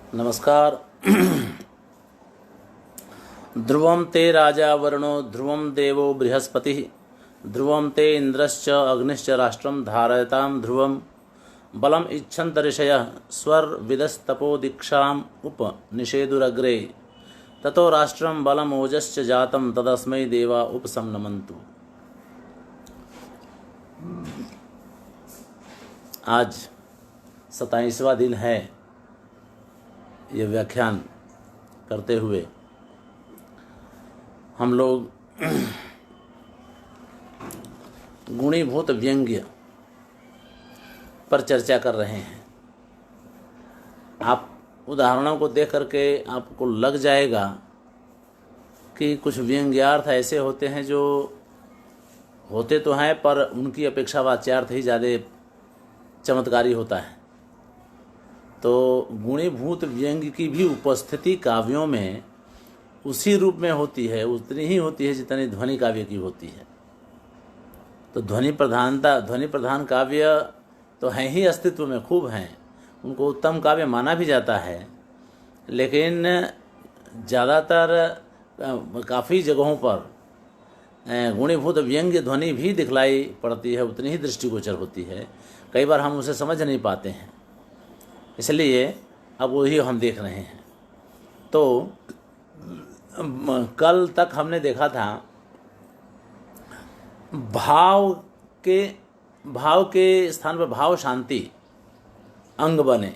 नमस्कार। ध्रुवं ते राजा वरुणो ध्रुवं देवो बृहस्पतिः ध्रुवं ते इंद्रश्च अग्निश्च राष्ट्रं धारयतां ध्रुवं बलम् इच्छन्त ऋषयः स्वर्विदस्तपो दीक्षाम् उपनिषेदुरग्रे ततो राष्ट्रं बलम् ओजश्च जातं तदस्मै देवा उपसंनमन्तु। आज 27वां दिन है। ये व्याख्यान करते हुए हम लोग गुणीभूत व्यंग्य पर चर्चा कर रहे हैं। आप उदाहरणों को देख करके आपको लग जाएगा कि कुछ व्यंग्यार्थ ऐसे होते हैं जो होते तो हैं पर उनकी अपेक्षा वाच्यार्थ ही ज़्यादा चमत्कारी होता है। तो गुणीभूत व्यंग्य की भी उपस्थिति काव्यों में उसी रूप में होती है, उतनी ही होती है जितनी ध्वनि काव्य की होती है। तो ध्वनि प्रधान काव्य तो हैं ही, अस्तित्व में खूब हैं, उनको उत्तम काव्य माना भी जाता है। लेकिन ज़्यादातर काफ़ी जगहों पर गुणीभूत व्यंग्य ध्वनि भी दिखलाई पड़ती है, उतनी ही दृष्टिगोचर होती है। कई बार हम उसे समझ नहीं पाते हैं, इसलिए अब वही हम देख रहे हैं। तो कल तक हमने देखा था भाव के स्थान पर भाव शांति अंग बने,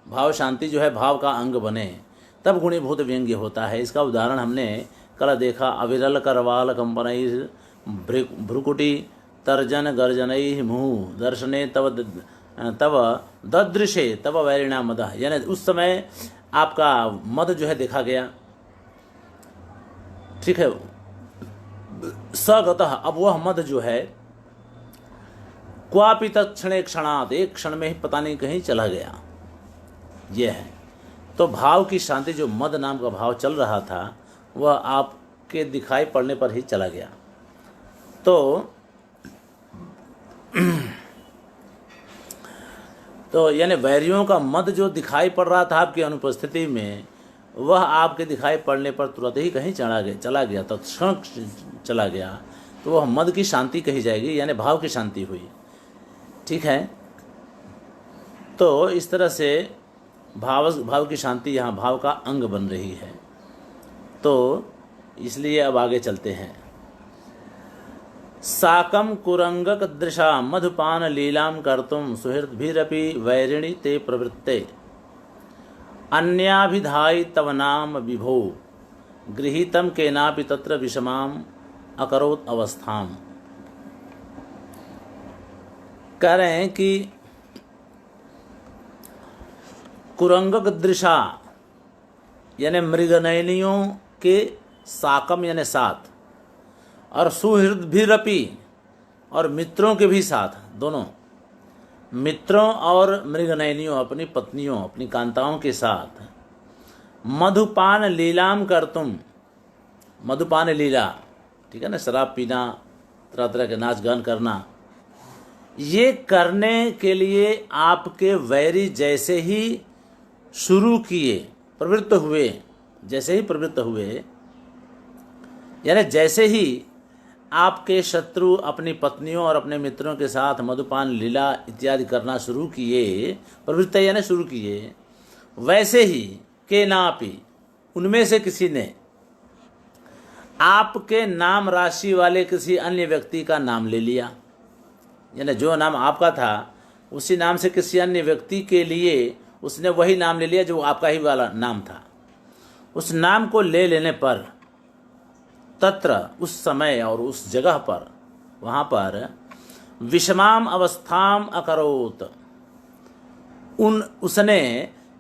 भाव शांति जो है भाव का अंग बने, तब गुणीभूत व्यंग्य होता है। इसका उदाहरण हमने कल देखा। अविरल करवाल कंपनई भ्रुकुटी तर्जन गर्जनई मुहुः दर्शने तब ददृशे तब वैरिणा मदः, यानी उस समय आपका मद जो है देखा गया। ठीक है, सगतः, अब वह मद जो है क्वापि तत्क्षणे क्षणात्, एक क्षण में ही पता नहीं कहीं चला गया, यह है। तो भाव की शांति, जो मद नाम का भाव चल रहा था, वह आपके दिखाई पड़ने पर ही चला गया। तो यानी वैरियों का मद जो दिखाई पड़ रहा था आपकी अनुपस्थिति में, वह आपके दिखाई पड़ने पर तुरंत ही कहीं चला गया, तत्क्षण चला गया। तो वह मद की शांति कही जाएगी, यानी भाव की शांति हुई। ठीक है, तो इस तरह से भाव की शांति यहाँ भाव का अंग बन रही है। तो इसलिए अब आगे चलते हैं। साकं कुरंगक दृशा मधुपान लीलां कर्तुं सुहृद्भिरपि वैरिणी ते प्रवृत्ते अन्याभिधायि तव नाम विभो गृहीतं केनापि तत्र विषमाम् अकरोत् अवस्थाम्। कह रहे हैं कि कुरंगक दृशा यानी मृगनयनियों के साकम यानी साथ, और सुहृद्भिरपि और मित्रों के भी साथ, दोनों मित्रों और मृगनयनियों अपनी पत्नियों अपनी कांताओं के साथ मधुपान लीलाम कर्तुम, मधुपान लीला, ठीक है ना, शराब पीना, तरह तरह के नाच गान करना, ये करने के लिए आपके वैरी जैसे ही शुरू किए, प्रवृत्त हुए, जैसे ही प्रवृत्त हुए, यानी जैसे ही आपके शत्रु अपनी पत्नियों और अपने मित्रों के साथ मधुपान लीला इत्यादि करना शुरू किए, प्रवृत्त यानी शुरू किए, वैसे ही केनापि उनमें से किसी ने आपके नाम राशि वाले किसी अन्य व्यक्ति का नाम ले लिया, यानी जो नाम आपका था उसी नाम से किसी अन्य व्यक्ति के लिए उसने वही नाम ले लिया जो आपका ही वाला नाम था। उस नाम को ले लेने पर तत्र, उस समय और उस जगह पर, वहाँ पर विषमाम अवस्थाम अकरोत, उसने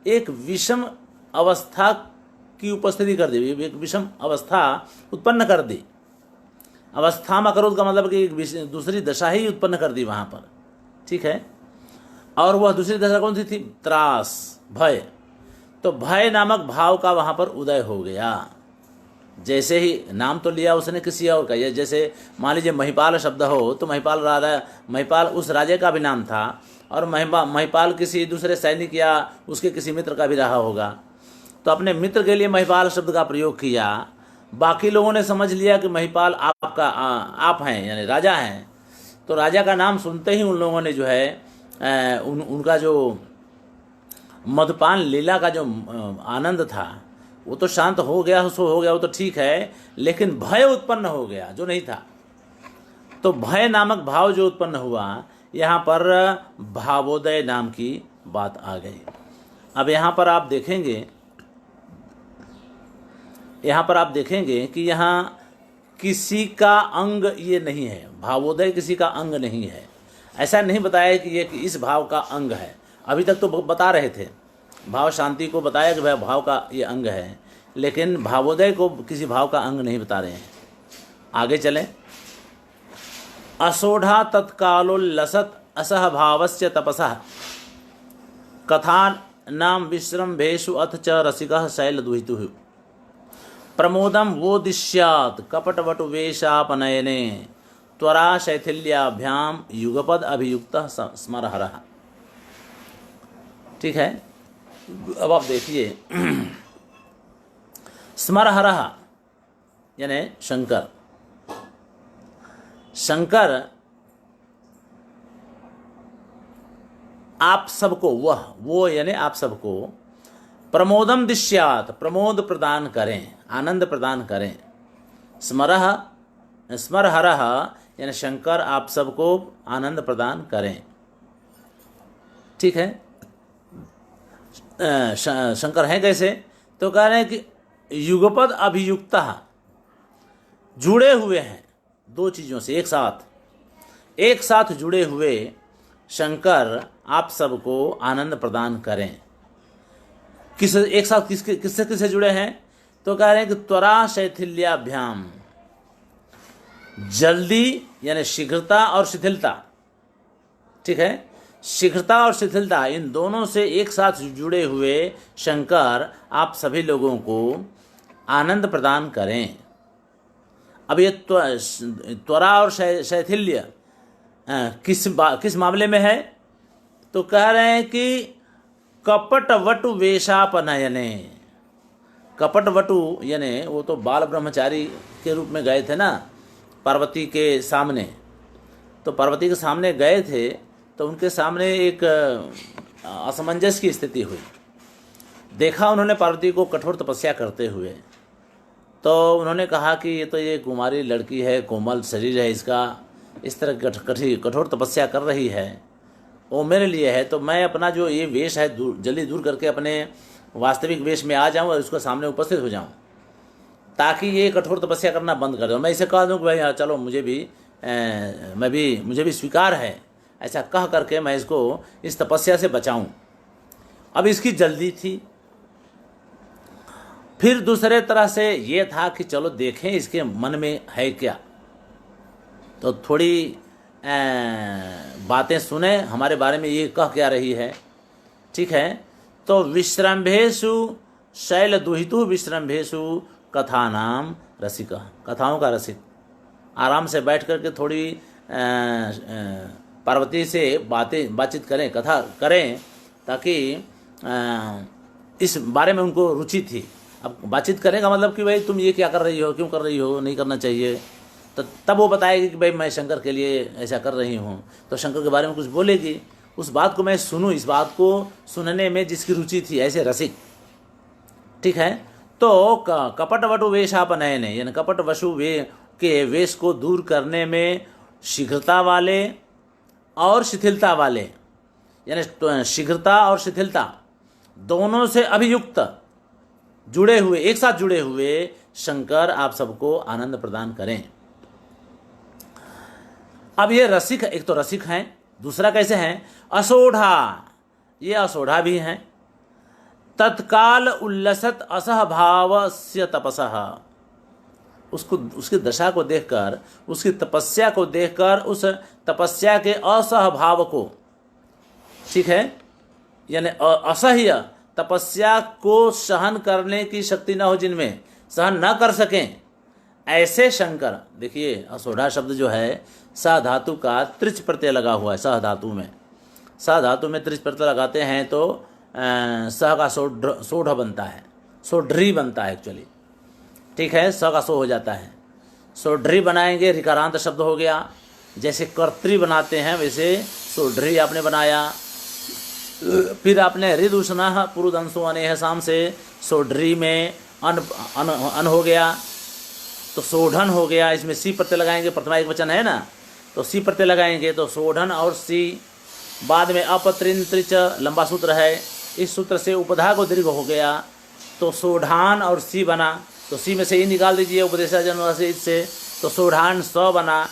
एक विषम अवस्था की उपस्थिति कर दी, एक विषम अवस्था उत्पन्न कर दी। अवस्थाम अकरोत का मतलब कि एक दूसरी दशा ही उत्पन्न कर दी वहाँ पर। ठीक है, और वह दूसरी दशा कौन सी थी? त्रास, भय। तो भय नामक भाव का वहाँ पर उदय हो गया। जैसे ही नाम तो लिया उसने किसी और का, जैसे मान लीजिए महिपाल शब्द हो तो महिपाल उस राजा का भी नाम था, और महिपाल किसी दूसरे सैनिक या उसके किसी मित्र का भी रहा होगा, तो अपने मित्र के लिए महिपाल शब्द का प्रयोग किया। बाकी लोगों ने समझ लिया कि महिपाल आपका आप हैं, यानी राजा हैं। तो राजा का नाम सुनते ही उन लोगों ने जो है उनका जो मधुपान लीला का जो आनंद था वो तो शांत हो गया, सो हो गया, वो तो ठीक है, लेकिन भय उत्पन्न हो गया जो नहीं था। तो भय नामक भाव जो उत्पन्न हुआ, यहाँ पर भावोदय नाम की बात आ गई। अब यहाँ पर आप देखेंगे कि यहाँ किसी का अंग ये नहीं है, भावोदय किसी का अंग नहीं है। ऐसा नहीं बताया कि ये इस भाव का अंग है। अभी तक तो बता रहे थे, भाव शांति को बताया कि भाव का ये अंग है, लेकिन भावोदय को किसी भाव का अंग नहीं बता रहे हैं। आगे चलें। असोढ़ा तत्कालोल्लसत् असह भावस्य तपसः कथा नाम विश्रम्भेषु अथ च रसिकः शैलदुहितुः प्रमोदं वोदिष्यात् कपटवटुवेशापनयने त्वरा शैथिल्याभ्याम युगपद अभियुक्तः स्मरहरः। ठीक है, अब आप देखिए, स्मरहरः यानी शंकर। शंकर आप सबको, वो यानी आप सबको प्रमोदम दिश्यात, प्रमोद प्रदान करें, आनंद प्रदान करें। स्मरहरः यानी शंकर आप सबको आनंद प्रदान करें। ठीक है, शंकर हैं कैसे? तो कह रहे हैं कि युगपद अभियुक्ता, जुड़े हुए हैं दो चीज़ों से एक साथ जुड़े हुए शंकर आप सबको आनंद प्रदान करें। एक साथ किससे जुड़े हैं? तो कह रहे हैं कि त्वरा शैथिल्याभ्याम, जल्दी यानी शीघ्रता और शिथिलता। ठीक है, शीघ्रता और शिथिलता, इन दोनों से एक साथ जुड़े हुए शंकर आप सभी लोगों को आनंद प्रदान करें। अब ये त्वरा और शैथिल्य किस मामले में है? तो कह रहे हैं कि कपटवटु वेशापनयने। कपटवटु यानी वो तो बाल ब्रह्मचारी के रूप में गए थे ना पार्वती के सामने। तो पार्वती के सामने गए थे तो उनके सामने एक असमंजस की स्थिति हुई। देखा उन्होंने पार्वती को कठोर तपस्या करते हुए, तो उन्होंने कहा कि ये कुमारी लड़की है, कोमल शरीर है इसका, इस तरह कठोर तपस्या कर रही है, वो मेरे लिए है, तो मैं अपना जो ये वेश है जल्दी दूर करके अपने वास्तविक वेश में आ जाऊं और उसके सामने उपस्थित हो जाऊं, ताकि ये कठोर तपस्या करना बंद कर दो। मैं इसे कह दूं कि भाई चलो मुझे भी स्वीकार है, ऐसा कह करके मैं इसको इस तपस्या से बचाऊं। अब इसकी जल्दी थी। फिर दूसरे तरह से ये था कि चलो देखें इसके मन में है क्या, तो थोड़ी बातें सुने हमारे बारे में ये कह क्या रही है। ठीक है, तो विश्रम्भेषु शैलदुहितुः विश्रम्भेषु कथानाम रसिक, कथाओं का रसिक। आराम से बैठ करके थोड़ी पार्वती से बातचीत करें, कथा करें, ताकि इस बारे में उनको रुचि थी। अब बातचीत करें का मतलब कि भाई तुम ये क्या कर रही हो, क्यों कर रही हो, नहीं करना चाहिए। तो तब वो बताएगी कि भाई मैं शंकर के लिए ऐसा कर रही हूँ, तो शंकर के बारे में कुछ बोलेगी। उस बात को मैं सुनूं, इस बात को सुनने में जिसकी रुचि थी, ऐसे रसिक। ठीक है, तो कपटवटु वेशापनयने यानी कपट वशु के वेश को दूर करने में शीघ्रता वाले और शिथिलता वाले, यानी शीघ्रता और शिथिलता दोनों से अभियुक्त जुड़े हुए, एक साथ जुड़े हुए शंकर आप सबको आनंद प्रदान करें। अब ये रसिक, एक तो रसिक हैं, दूसरा कैसे हैं? असोढ़ा, ये असोढ़ा भी हैं। तत्काल उल्लसत असह भावस्य तपसः, उसको, उसकी दशा को देखकर, उसकी तपस्या को देखकर, उस तपस्या के असह भाव को, ठीक है, यानी असह्य तपस्या को सहन करने की शक्ति न हो, जिनमें सहन न कर सकें, ऐसे शंकर। देखिए असोढ़ा शब्द जो है स धातु का त्रिच प्रत्यय लगा हुआ है, सह धातु में। सा धातु में त्रिच प्रत्यय लगाते हैं तो स का सोढ़ बनता है, सोढ़ी बनता है एक्चुअली। ठीक है, स का सो हो जाता है, सोढ़ी बनाएंगे, ऋकारांत शब्द हो गया। जैसे कर्त्री बनाते हैं वैसे सोढ़ी आपने बनाया। फिर आपने हृदूषण पुरुदंशो अनेह शाम से सोढ़ी में अन हो गया तो सोढ़न हो गया। इसमें सी प्रत्यय लगाएंगे, प्रथमा एक वचन है ना, तो सी प्रत्यय लगाएंगे तो सोढ़न और सी। बाद में अपत्रिन त्रिच लंबा सूत्र है, इस सूत्र से उपधा को दीर्घ हो गया तो सोढ़ान और सी बना। तो सी में से ही निकाल दीजिए उपदेशाजन से, तो सोढ़ान स बना।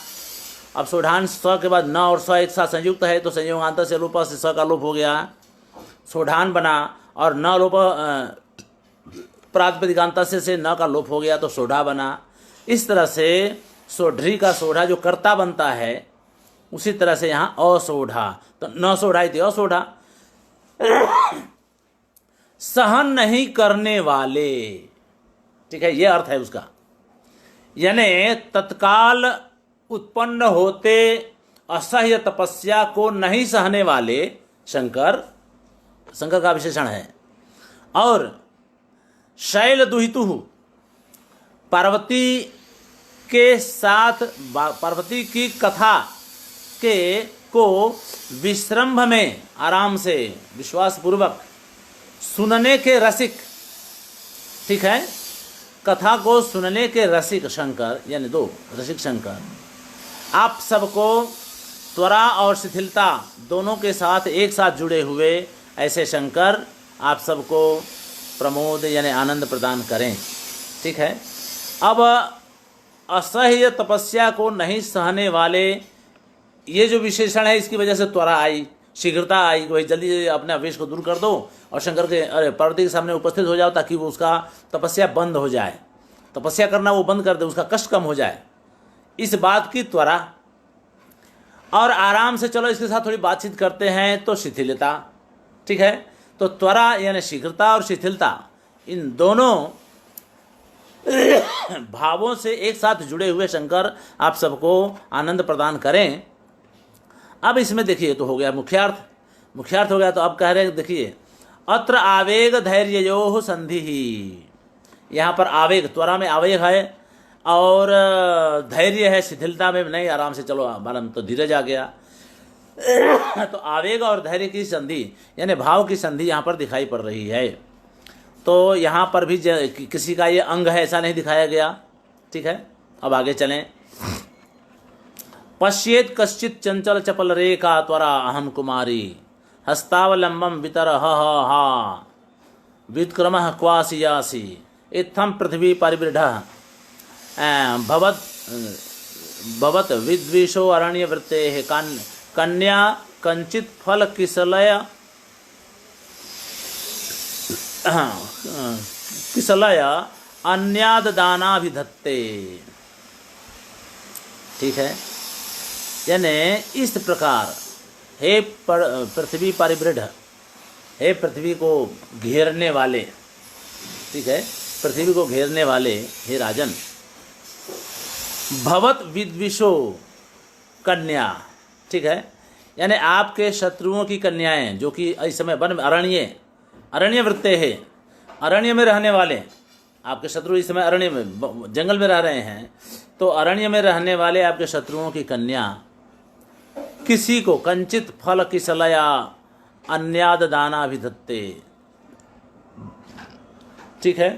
अब सोढ़ान स के बाद न और स एक साथ संयुक्त है तो संयोगांतर से लोप से स का लोप हो गया, सोढ़ान बना। और न लोप प्रातिपदिकांतर से न का लोप हो गया तो सोढ़ा बना। इस तरह से सोढ़ी का सोढ़ा जो कर्ता बनता है, उसी तरह से यहाँ असोढ़ा, तो न सोढ़ा थी असोढ़ा। सहन नहीं करने वाले, ठीक है, ये अर्थ है उसका, यानी तत्काल उत्पन्न होते असह्य तपस्या को नहीं सहने वाले शंकर का विशेषण है। और शैल दुहितु, पार्वती के साथ पार्वती की कथा को विश्रम्भ में आराम से विश्वास पूर्वक सुनने के रसिक, ठीक है, कथा को सुनने के रसिक शंकर, यानी दो रसिक शंकर, आप सबको त्वरा और शिथिलता दोनों के साथ एक साथ जुड़े हुए ऐसे शंकर आप सबको प्रमोद यानी आनंद प्रदान करें। ठीक है, अब असह्य तपस्या को नहीं सहने वाले, ये जो विशेषण है इसकी वजह से त्वरा आई, शीघ्रता आई, वही जल्दी अपने आवेश को दूर कर दो और शंकर के पार्वती के सामने उपस्थित हो जाओ ताकि वो उसका तपस्या बंद हो जाए, तपस्या करना वो बंद कर दे, उसका कष्ट कम हो जाए, इस बात की त्वरा। और आराम से चलो इसके साथ थोड़ी बातचीत करते हैं तो शिथिलता। ठीक है, तो त्वरा यानी शीघ्रता और शिथिलता, इन दोनों भावों से एक साथ जुड़े हुए शंकर आप सबको आनंद प्रदान करें। अब इसमें देखिए तो हो गया मुख्यार्थ, मुख्यार्थ हो गया। तो अब कह रहे हैं देखिए, अत्र आवेग धैर्ययोः संधि ही, यहाँ पर आवेग, त्वरा में आवेग है और धैर्य है, शिथिलता में नहीं, आराम से चलो, मालूम तो धीरज आ गया। तो आवेग और धैर्य की संधि यानी भाव की संधि यहाँ पर दिखाई पड़ रही है। तो यहाँ पर भी किसी का ये अंग है ऐसा नहीं दिखाया गया। ठीक है, अब आगे चलें। पश्येत कश्चित चंचल चपल रेखा त्वरा अहम कुमारी हस्तावलंबम वितर हा विक्रम क्वासियासी इत्थम पृथ्वी परिवृढ़ भवत विद्विषो अरण्य वृत्ते कन्या कंचित फल किसलय अन्याद दानाभिधत्ते। ठीक है, यानी इस प्रकार हे पृथ्वी परिवृढ़, हे पृथ्वी को घेरने वाले, ठीक है, पृथ्वी को घेरने वाले हे राजन, भवत विद्विषो कन्या, ठीक है, यानी आपके शत्रुओं की कन्याएं जो कि इस समय वन में अरण्य वृत्ते है, अरण्य में रहने वाले, आपके शत्रु इस समय अरण्य में जंगल में रह रहे हैं, तो अरण्य में रहने वाले आपके शत्रुओं की कन्या किसी को कंचित फल किसलया अन्याद दाना अभिधत्ते। ठीक है,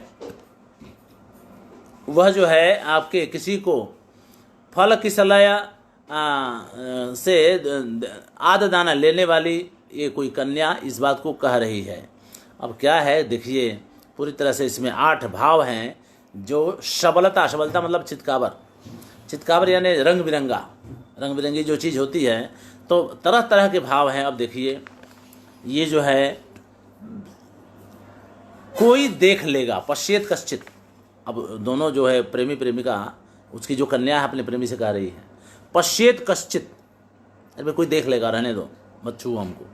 वह जो है आपके किसी को फल किसलया से आद दाना लेने वाली ये कोई कन्या इस बात को कह रही है। अब क्या है देखिए, पूरी तरह से इसमें 8 भाव हैं जो शबलता, शबलता मतलब चितकावर, चितकावर यानी रंग बिरंगा, रंग बिरंगी जो चीज़ होती है, तो तरह तरह के भाव हैं। अब देखिए, ये जो है कोई देख लेगा, पश्येत कश्चित, अब दोनों जो है प्रेमी प्रेमिका, उसकी जो कन्या है अपने प्रेमी से कह रही है पश्येत कश्चित, अरे कोई देख लेगा, रहने दो, मत छू हमको।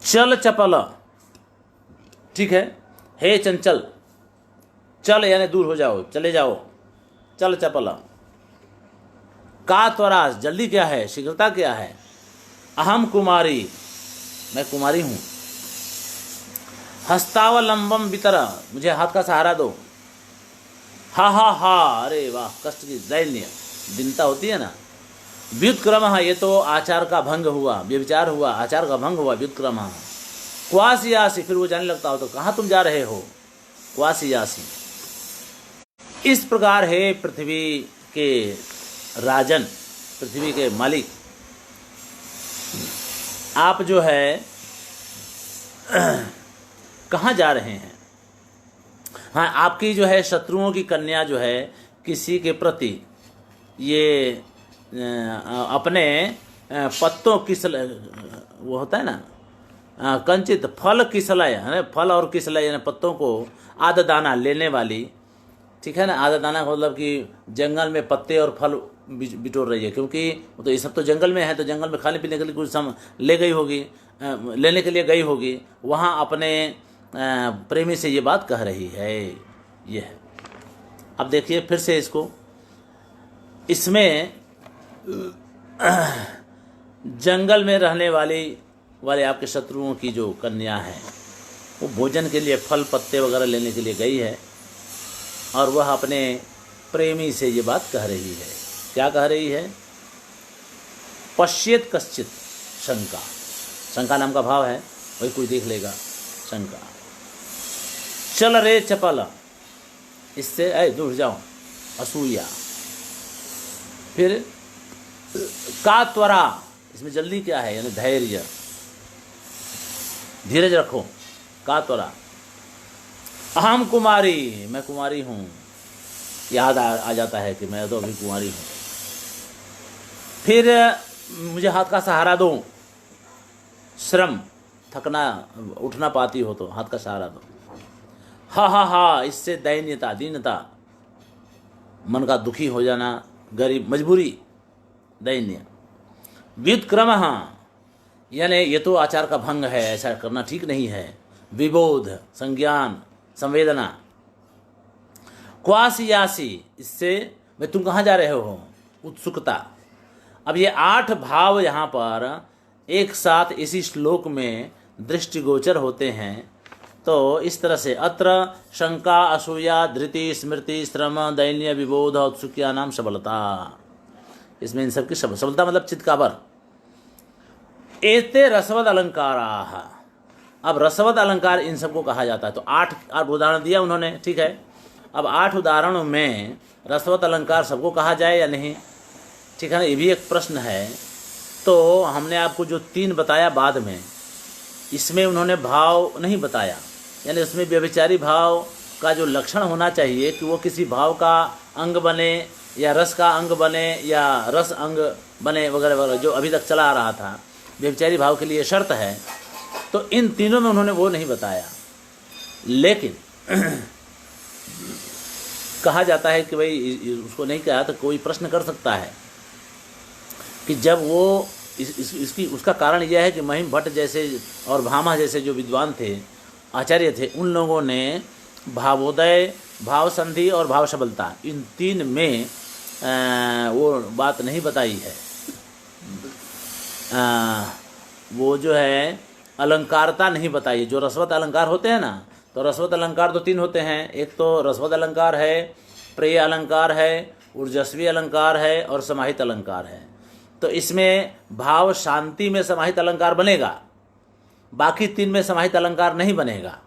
चल चपल, ठीक है, हे चंचल, चल यानी दूर हो जाओ, चले जाओ, चल चपल, का त्वरा जल्दी क्या है, शीघ्रता क्या है, अहम कुमारी, मैं कुमारी हूँ। हस्तावलंबम वितर, मुझे हाथ का सहारा दो। हा हा हा, अरे वाह, कष्ट की दैन्य दीनता होती है ना। व्युत्क्रम, ये तो आचार का भंग हुआ, व्यभिचार हुआ, आचार का भंग हुआ, व्युत्क्रम। क्वासियासी, फिर वो जाने लगता हो तो कहाँ तुम जा रहे हो, क्वासियासी। इस प्रकार है पृथ्वी के राजन, पृथ्वी के मालिक, आप जो है कहाँ जा रहे हैं। हाँ, आपकी जो है शत्रुओं की कन्या जो है किसी के प्रति ये अपने पत्तों किसल, वो होता है ना, कंचित फल किसलय है, फल और किसलय यानी पत्तों को आधा दाना लेने वाली, ठीक है ना। आधा दाना का मतलब कि जंगल में पत्ते और फल बिटोर रही है, क्योंकि वो तो ये सब तो जंगल में है, तो जंगल में खाने पीने के लिए कुछ ले गई होगी, लेने के लिए गई होगी, वहाँ अपने प्रेमी से ये बात कह रही है। ये है। अब देखिए फिर से इसको, इसमें जंगल में रहने वाले आपके शत्रुओं की जो कन्या है वो भोजन के लिए फल पत्ते वगैरह लेने के लिए गई है, और वह अपने प्रेमी से ये बात कह रही है। क्या कह रही है? पश्येत कश्चित, शंका, शंका नाम का भाव है, वही कोई देख लेगा, शंका। चल रे चपल, इससे ऐ दूर जाओ, असूया। फिर का त्वरा, इसमें जल्दी क्या है, यानी धैर्य, धीरज रखो, का त्वरा। अहम कुमारी, मैं कुमारी हूँ, याद आ जाता है कि मैं तो अभी कुमारी हूँ। फिर मुझे हाथ का सहारा दो, श्रम, थकना, उठना पाती हो तो हाथ का सहारा दो। हा हा हा, इससे दैन्यता, दीनता, मन का दुखी हो जाना, गरीब, मजबूरी, दैन्य। व्युत्क्रम, यानी ये तो आचार का भंग है, ऐसा करना ठीक नहीं है। विबोध, संज्ञान, संवेदना। क्वासियासी, इससे मैं तुम कहाँ जा रहे हो, उत्सुकता। अब ये 8 भाव यहाँ पर एक साथ इसी श्लोक में दृष्टिगोचर होते हैं। तो इस तरह से अत्र शंका, असूया, धृति, स्मृति, श्रम, दैन्य, विबोध, उत्सुकिया नाम सबलता। इसमें इन सबकी सबलता मतलब चित्काबर। एते रसवद अलंकारा, अब रसवद अलंकार इन सबको कहा जाता है। तो 8 उदाहरण दिया उन्होंने, ठीक है। अब 8 उदाहरणों में रसवद अलंकार सबको कहा जाए या नहीं, ठीक है ना, ये भी एक प्रश्न है। तो हमने आपको जो 3 बताया बाद में, इसमें उन्होंने भाव नहीं बताया, यानी उसमें व्यभिचारी भाव का जो लक्षण होना चाहिए कि वो किसी भाव का अंग बने या रस का अंग बने या रस अंग बने वगैरह वगैरह, जो अभी तक चला आ रहा था, व्यभिचारी भाव के लिए शर्त है। तो इन तीनों में उन्होंने वो नहीं बताया। लेकिन कहा जाता है कि भाई उसको नहीं कहा तो कोई प्रश्न कर सकता है कि जब वो इसकी उसका कारण यह है कि महिम भट्ट जैसे और भामा जैसे जो विद्वान थे, आचार्य थे, उन लोगों ने भावोदय, भाव संधि और भाव सबलता, इन 3 में वो बात नहीं बताई है। वो जो है अलंकारता नहीं बताई। जो रसवत अलंकार होते हैं ना, तो रसवत अलंकार तो 3 होते हैं। एक तो रसवत अलंकार है, प्रेय अलंकार है, ऊर्जस्वी अलंकार है और समाहित अलंकार है। तो इसमें भाव शांति में समाहित अलंकार बनेगा, बाकी 3 में समाहित अलंकार नहीं बनेगा।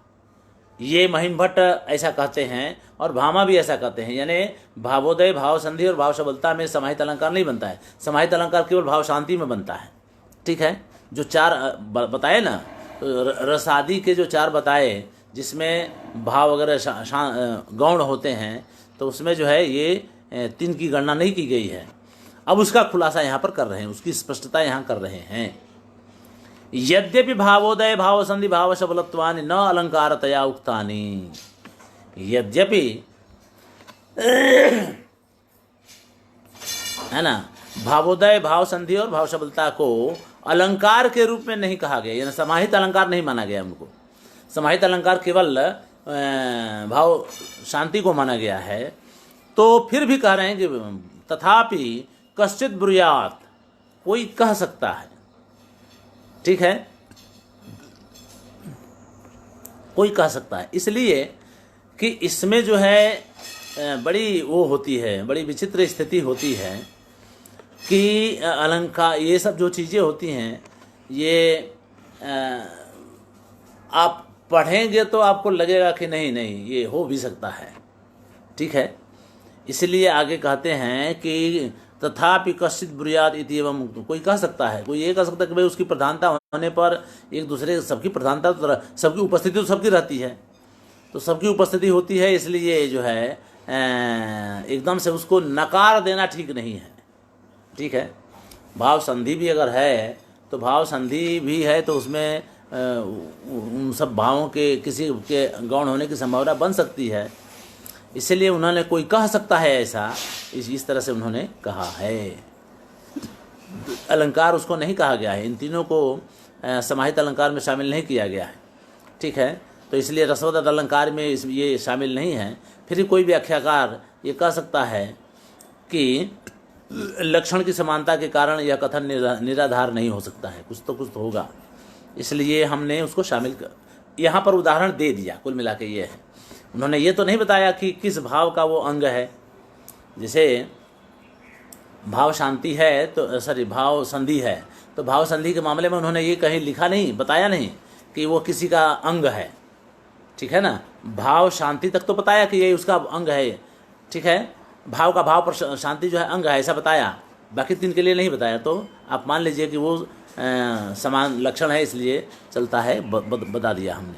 ये महिम भट्ट ऐसा कहते हैं और भामा भी ऐसा कहते हैं, यानी भावोदय, भाव संधि और भाव सबलता में समाहित अलंकार नहीं बनता है। समाहित अलंकार केवल भाव शांति में बनता है, ठीक है। जो 4 बताए ना, तो रसादि के जो 4 बताए जिसमें भाव वगैरह गौण होते हैं, तो उसमें जो है ये 3 की गणना नहीं की गई है। अब उसका खुलासा यहाँ पर कर रहे हैं, उसकी स्पष्टता यहाँ कर रहे हैं। यद्यपि भावोदय, भाव संधि, भाव सबलत्वानि न अलंकारतया उक्तानि, यद्यपि है ना, भावोदय, भाव संधि और भाव सबलता को अलंकार के रूप में नहीं कहा गया, यानी समाहित अलंकार नहीं माना गया उनको। समाहित अलंकार केवल भाव शांति को माना गया है। तो फिर भी कह रहे हैं कि तथापि कश्चित ब्रूयात, कोई कह सकता है, ठीक है, कोई कह सकता है, इसलिए कि इसमें जो है बड़ी वो होती है, बड़ी विचित्र स्थिति होती है कि अलंकार, ये सब जो चीज़ें होती हैं, ये आप पढ़ेंगे तो आपको लगेगा कि नहीं नहीं ये हो भी सकता है, ठीक है। इसलिए आगे कहते हैं कि तथापि कश्चित ब्रूयात् इति एवं, कोई कह सकता है, कोई ये कह सकता है कि भाई उसकी प्रधानता होने पर एक दूसरे, सबकी प्रधानता तो, सबकी उपस्थिति तो सबकी रहती है, तो सबकी उपस्थिति होती है, इसलिए जो है एकदम से उसको नकार देना ठीक नहीं है, ठीक है। भाव संधि भी अगर है तो भाव संधि भी है तो उसमें उन सब भावों के किसी के गौण होने की संभावना बन सकती है, इसलिए उन्होंने, कोई कह सकता है ऐसा, इस तरह से उन्होंने कहा है। अलंकार उसको नहीं कहा गया है, इन तीनों को समाहित अलंकार में शामिल नहीं किया गया है, ठीक है। तो इसलिए रसवदत्त अलंकार में ये शामिल नहीं है। फिर कोई व्याख्याकार ये कह सकता है कि लक्षण की समानता के कारण यह कथन निराधार नहीं हो सकता है, कुछ तो होगा, इसलिए हमने उसको शामिल यहाँ पर उदाहरण दे दिया। कुल मिला के ये है, उन्होंने ये तो नहीं बताया कि किस भाव का वो अंग है। जैसे भाव शांति है तो सॉरी भाव संधि है, तो भाव संधि के मामले में उन्होंने ये कहीं लिखा नहीं, बताया नहीं कि वो किसी का अंग है, ठीक है ना। भाव शांति तक तो बताया कि ये उसका अंग है, ठीक है, भाव का भाव पर शांति जो है अंग है, ऐसा बताया, बाकी तीन के लिए नहीं बताया। तो आप मान लीजिए कि वो समान लक्षण है, इसलिए चलता है, बता दिया हमने।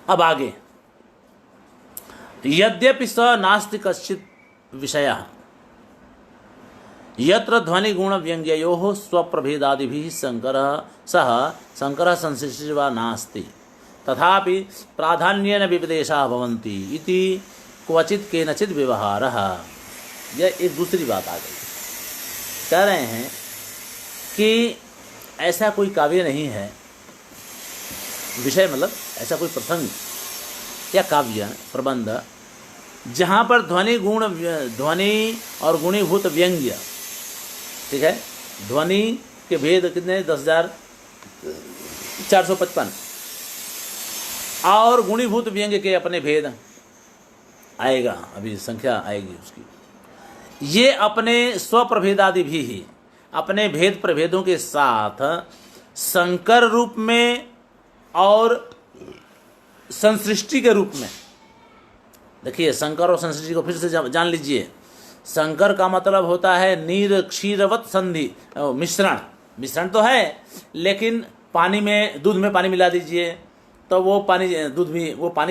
अब आगे, यद्यपि स नास्ति कश्चित विषयः यत्र ध्वनि गुण व्यंग्ययोः स्वप्रभेदादिभिः सह संकरः संश्लिष्टः वा नास्ति तथापि प्राधान्येन विपदेशाः भवन्ति इति क्वचित् केनचित् व्यवहारः। यह एक दूसरी बात आ गई। कह रहे हैं कि ऐसा कोई काव्य नहीं है, विषय मतलब ऐसा कोई प्रसंग या काव्य प्रबंध जहाँ पर ध्वनि और गुणीभूत व्यंग्य, ठीक है, ध्वनि के भेद कितने 10,455 और गुणीभूत व्यंग्य के अपने भेद आएगा, अभी संख्या आएगी उसकी। ये अपने स्वप्रभेदादि भी ही अपने भेद प्रभेदों के साथ संकर रूप में और संसृष्टि के रूप में, देखिए संकर और संसृष्टि को फिर से जान लीजिए। संकर का मतलब होता है नीर क्षीरवत संधि, मिश्रण तो है, लेकिन पानी में, दूध में पानी मिला दीजिए तो वो पानी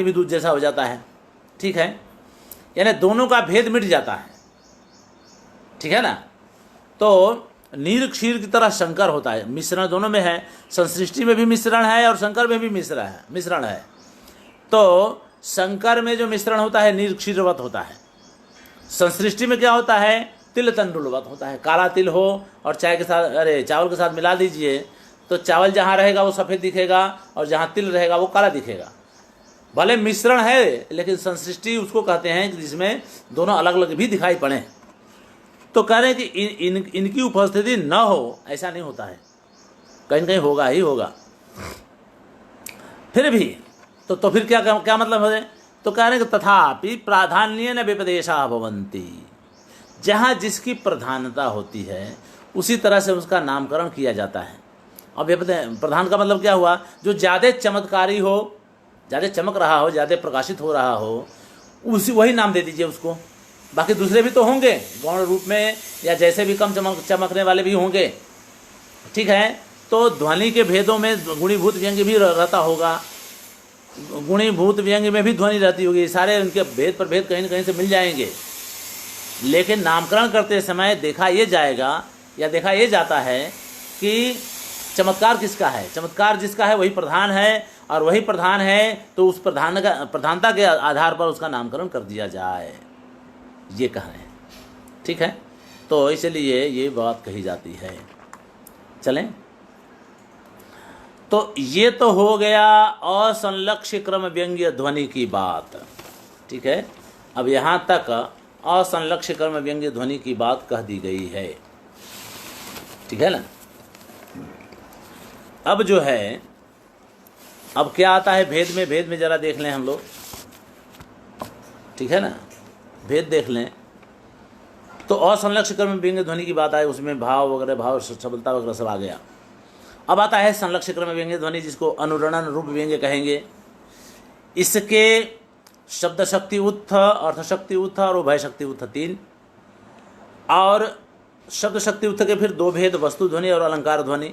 भी दूध जैसा हो जाता है, ठीक है, यानी दोनों का भेद मिट जाता है, ठीक है ना। तो नीर क्षीर की तरह संकर होता है, मिश्रण दोनों में है, संसृष्टि में भी मिश्रण है और संकर में भी मिश्रण है। तो संकर में जो मिश्रण होता है नीर क्षीरवत होता है, संसृष्टि में क्या होता है, तिल तंडुलवत होता है। काला तिल हो और चावल के साथ मिला दीजिए तो चावल जहाँ रहेगा वो सफ़ेद दिखेगा और जहाँ तिल रहेगा वो काला दिखेगा। भले मिश्रण है लेकिन संसृष्टि उसको कहते हैं जिसमें दोनों अलग अलग भी दिखाई पड़े। तो कह रहे हैं कि इनकी उपस्थिति न हो ऐसा नहीं होता है, कहीं कहीं होगा ही होगा। फिर भी तो फिर क्या मतलब है, तो कह रहे हैं कि तथापि प्राधान्येन विपदेशाः भवन्ति, जहाँ जिसकी प्रधानता होती है उसी तरह से उसका नामकरण किया जाता है। अब ये प्रधान का मतलब क्या हुआ, जो ज़्यादा चमत्कारी हो, ज़्यादा चमक रहा हो, ज़्यादा प्रकाशित हो रहा हो, वही नाम दे दीजिए उसको। बाकी दूसरे भी तो होंगे गौण रूप में, या जैसे भी कम चमकने वाले भी होंगे, ठीक है। तो ध्वनि के भेदों में गुणीभूत व्यंग्य भी रहता होगा, गुणीभूत व्यंग्य में भी ध्वनि रहती होगी, सारे उनके भेद पर भेद कहीं न कहीं से मिल जाएंगे। लेकिन नामकरण करते समय देखा ये जाता है कि चमत्कार किसका है, चमत्कार जिसका है वही प्रधान है, और वही प्रधान है तो उस प्रधानता के आधार पर उसका नामकरण कर दिया जाए, ये कह रहे हैं, ठीक है। तो इसलिए ये बात कही जाती है। चलें, तो ये तो हो गया असंलक्ष्य क्रम व्यंग्य ध्वनि की बात, ठीक है। अब यहाँ तक असंलक्ष्य क्रम व्यंग्य ध्वनि की बात कह दी गई है, ठीक है ना। अब जो है, अब क्या आता है भेद में, भेद में जरा देख लें हम लोग, ठीक है ना, भेद देख लें। तो असंलक्ष्य क्रम में व्यंग्य ध्वनि की बात आए, उसमें भाव वगैरह, भाव सबलता वगैरह सब आ गया। अब आता है संलक्ष्य क्रम में व्यंग्य ध्वनि, जिसको अनुरणन रूप व्यंग्य कहेंगे। इसके शब्द शक्ति उत्थ, अर्थ शक्ति उत्थ और उभय शक्ति उत्थ 3, और शब्द शक्ति उत्थ के फिर 2 भेद, वस्तु ध्वनि और अलंकार ध्वनि,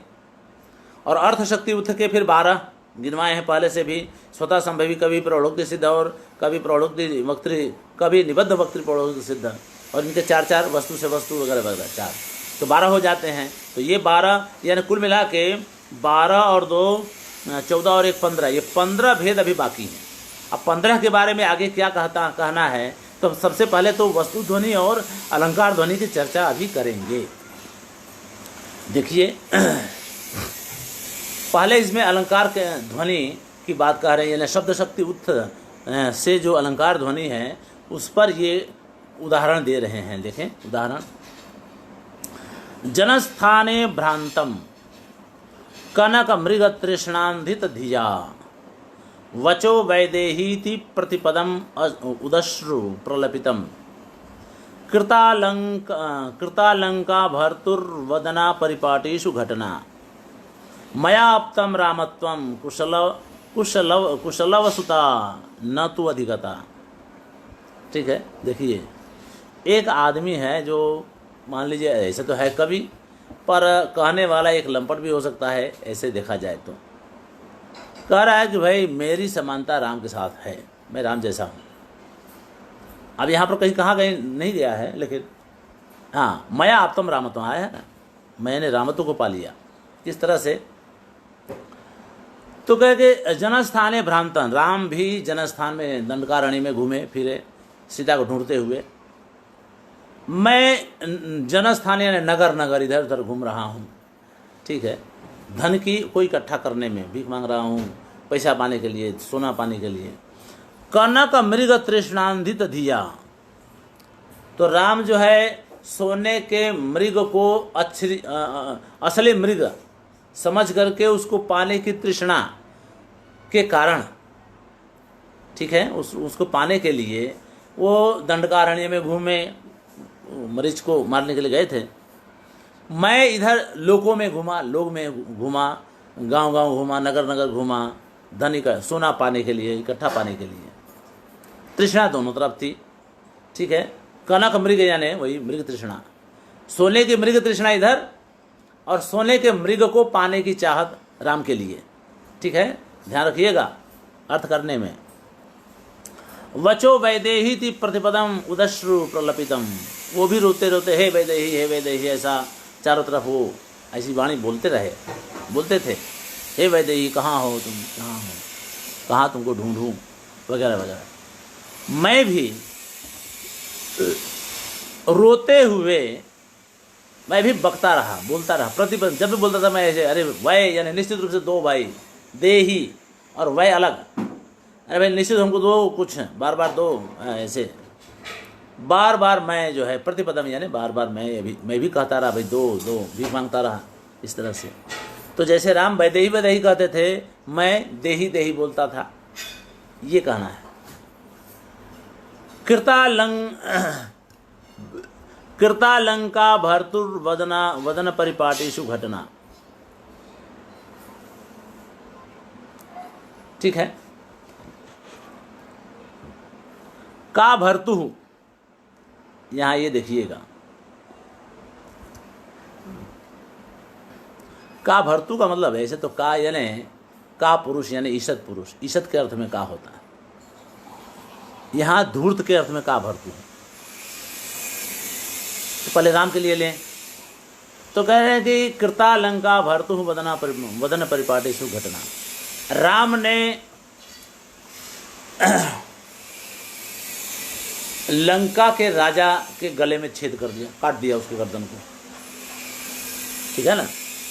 और अर्थ शक्ति उत्थ के फिर 12 गिनवाए हैं पहले से भी, स्वतः संभवी, कभी प्रौढ़ोक्ति सिद्ध और कभी प्रौढ़ोक्ति वक्तृ, कभी निबद्ध वक्तृ प्रौढ़ोक्ति सिद्ध, और इनके 4 वस्तु से वस्तु वगैरह वगैरह 4, तो 12 हो जाते हैं। तो ये 12 यानी कुल मिला के 12 और 2 14 और 1 15, ये 15 भेद अभी बाकी हैं। अब 15 के बारे में आगे क्या कहना है, तो सबसे पहले तो वस्तु ध्वनि और अलंकार ध्वनि की चर्चा अभी करेंगे। देखिए पहले इसमें अलंकार के ध्वनि की बात कर रहे हैं, यानी शब्द शक्ति उत्थ से जो अलंकार ध्वनि है उस पर ये उदाहरण दे रहे हैं। देखें उदाहरण, जनस्थाने भ्रांतम कनक मृग तृष्णान्धित धिया वचो वैदेहीति प्रतिपदम उदश्रु प्रलपितम कृतालंका भर्तुर्वदना परिपाटीषु घटना मया अप्तम रामत्वम कुशलवसुता न तो अधिगता। ठीक है, देखिए एक आदमी है जो मान लीजिए ऐसे तो है कवि, पर कहने वाला एक लंपट भी हो सकता है, ऐसे देखा जाए तो कह रहा है कि भाई मेरी समानता राम के साथ है, मैं राम जैसा हूँ। अब यहाँ पर कहीं कहा गई नहीं गया है, लेकिन हाँ मया आप्तम रामत्वम आया है ना, मैंने रामत्व को पा लिया। किस तरह से, तो कह के जनस्थाने भ्रांतन, राम भी जनस्थान में दंडकारण्य में घूमे फिरे सीता को ढूंढते हुए, मैं जनस्थान यानी नगर नगर इधर उधर घूम रहा हूँ। ठीक है, धन की कोई इकट्ठा करने में भीख मांग रहा हूँ, पैसा पाने के लिए, सोना पाने के लिए। कनक मृग तृष्णान्धित धिया, तो राम जो है सोने के मृग को असली मृग समझ करके उसको पाने की तृष्णा के कारण, ठीक है, उसको पाने के लिए वो दंडकारण्य में घूमे, मरीच को मारने के लिए गए थे। मैं इधर लोगों में घूमा, लोग में घूमा, गांव गांव घूमा, नगर नगर घूमा, धन का सोना पाने के लिए, इकट्ठा पाने के लिए। तृष्णा दोनों तरफ थी। ठीक है, कनक मृग यानी वही मृग तृष्णा, सोने की मृग तृष्णा इधर, और सोने के मृग को पाने की चाहत राम के लिए। ठीक है, ध्यान रखिएगा अर्थ करने में। वचो वैदेही प्रतिपदम उदश्रु प्रलपितम, वो भी रोते रोते हे वैदेही, ऐसा चारों तरफ वो ऐसी वाणी बोलते थे, हे वैदेही कहाँ हो तुम, कहाँ हो, कहाँ तुमको ढूंढूं वगैरह वगैरह। मैं भी रोते हुए मैं भी बकता रहा, बोलता रहा, प्रतिपद जब भी बोलता था मैं ऐसे, अरे वै यानी निश्चित रूप से 2 भाई, देही और वै अलग, अरे भाई निश्चित हमको दो कुछ, बार बार दो, ऐसे बार बार मैं जो है प्रतिपदम यानी बार बार मैं भी कहता रहा, भाई दो भी मांगता रहा, इस तरह से। तो जैसे राम वैदेही कहते थे, मैं देही बोलता था, ये कहना है। कृतालंका भर्तुर्वदन परिपाटीषु घटना। ठीक है, का भर्तु, यहां ये देखिएगा, का भर्तु का मतलब है, ऐसे तो का यानी का पुरुष यानी ईशत पुरुष, ईशत के अर्थ में का होता है, यहां धूर्त के अर्थ में का भर्तु है। तो पहले राम के लिए लें, तो कह रहे हैं कि कृतालंका भर्तु वदन परिपाटीषु घटना। राम ने लंका के राजा के गले में छेद कर दिया, काट दिया उसके गर्दन को। ठीक है ना,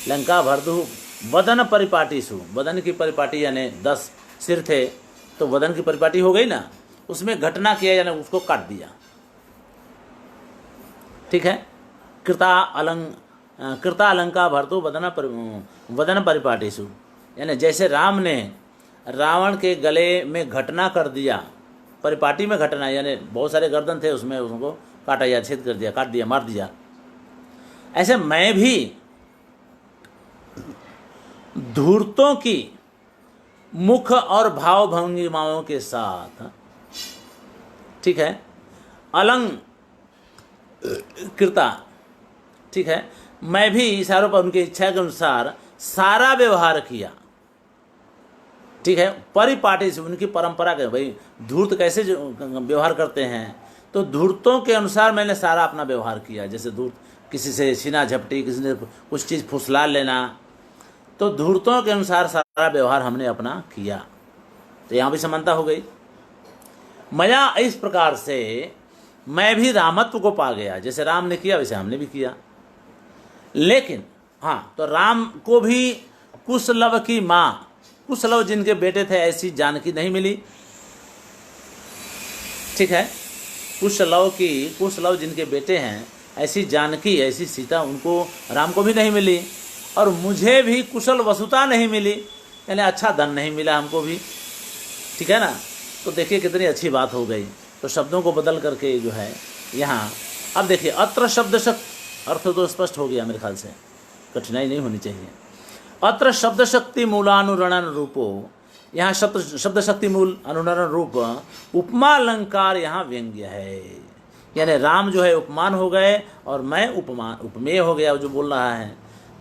लंका भर्तु वदन परिपाटीषु, वदन की परिपाटी यानी 10 सिर थे, तो वदन की परिपाटी हो गई ना, उसमें घटना किया यानी उसको काट दिया। ठीक है, कृतालंका भरतो वदन परिपाटिषु, यानी जैसे राम ने रावण के गले में घटना कर दिया, परिपाटी में घटना यानी बहुत सारे गर्दन थे उसमें, उनको काटा या छेद कर दिया, काट दिया, मार दिया, ऐसे मैं भी धूर्तों की मुख और भाव भंगिमाओं के साथ, ठीक है, अलंग कृता, ठीक है, मैं भी इशारों पर उनकी इच्छा के अनुसार सारा व्यवहार किया, ठीक है, परिपाटी से, उनकी परंपरा के, भाई धूर्त कैसे जो व्यवहार करते हैं, तो धूर्तों के अनुसार मैंने सारा अपना व्यवहार किया। जैसे धूर्त किसी से सीना झपटी, किसी ने कुछ चीज़ फुसला लेना, तो धूर्तों के अनुसार सारा व्यवहार हमने अपना किया। तो यहाँ भी समानता हो गई। मया इस प्रकार से मैं भी रामत्व को पा गया, जैसे राम ने किया वैसे हमने भी किया। लेकिन हाँ, तो राम को भी कुशलव की माँ, कुशलव जिनके बेटे थे, ऐसी जानकी नहीं मिली, ठीक है, कुशलव जिनके बेटे हैं, ऐसी जानकी, ऐसी सीता उनको, राम को भी नहीं मिली, और मुझे भी कुशल वसुता नहीं मिली, यानी अच्छा धन नहीं मिला हमको भी, ठीक है ना। तो देखिए कितनी अच्छी बात हो गई। तो शब्दों को बदल करके जो है यहाँ, अब देखिए अत्र शब्द अर्थ तो स्पष्ट हो गया मेरे ख्याल से, कठिनाई नहीं होनी चाहिए। अत्र शब्द शक्ति मूलानुरणन रूपो, यहाँ शब्द शक्ति मूल अनुरणन रूप उपमा अलंकार यहाँ व्यंग्य है, यानी राम जो है उपमान हो गए और मैं उपमेय हो गया जो बोल रहा है।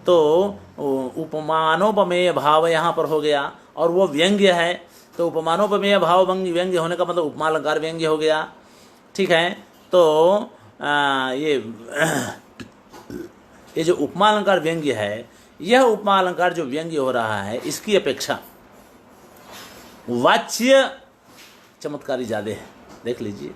तो उपमानोपमेय भाव यहाँ पर हो गया और वो व्यंग्य है, तो उपमानोपमेय भाव व्यंग्य होने का मतलब उपमा अलंकार व्यंग्य हो गया, ठीक है। तो ये जो उपमा अलंकार व्यंग्य है, यह उपमा अलंकार जो व्यंग्य हो रहा है, इसकी अपेक्षा वाच्य चमत्कारी ज़्यादा है। देख लीजिए,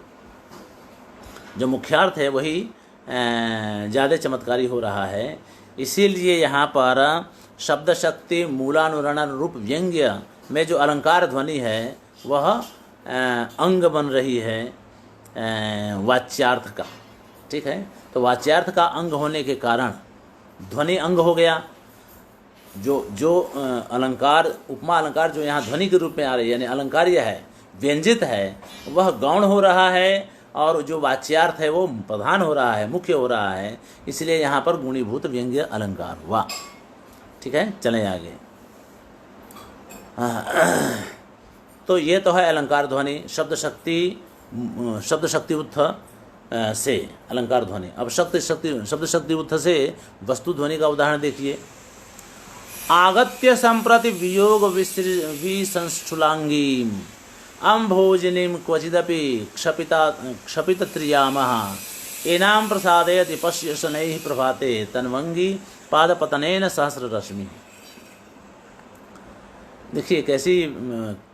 जो मुख्यार्थ है वही ज़्यादा चमत्कारी हो रहा है। इसीलिए यहाँ पर शब्द शक्ति मूलानुरणन रूप व्यंग्य में जो अलंकार ध्वनि है वह अंग बन रही है वाच्यार्थ का, ठीक है। तो वाच्यार्थ का अंग होने के कारण ध्वनि अंग हो गया। जो अलंकार, उपमा अलंकार जो यहाँ ध्वनि के रूप में आ रही है, यानी अलंकार्य है, व्यंजित है, वह गौण हो रहा है, और जो वाच्यार्थ है वो प्रधान हो रहा है, मुख्य हो रहा है। इसलिए यहाँ पर गुणीभूत व्यंग्य अलंकार हुआ, ठीक है। चलें आगे। तो ये तो है अलंकार ध्वनि, शब्द शक्ति उत्थ से अलंकार ध्वनि। अब शब्द शक्ति उत्थ से वस्तु ध्वनि का उदाहरण देखिए। आगत्य संप्रति वियोग विसंस्थूलांगीम अम्भोजनीम क्वचिदपि क्षपितत्रियामः एनाम प्रसादयति पश्य शनैः प्रभाते तन्वंगी पादपतनेन सहस्ररश्मि। देखिए कैसी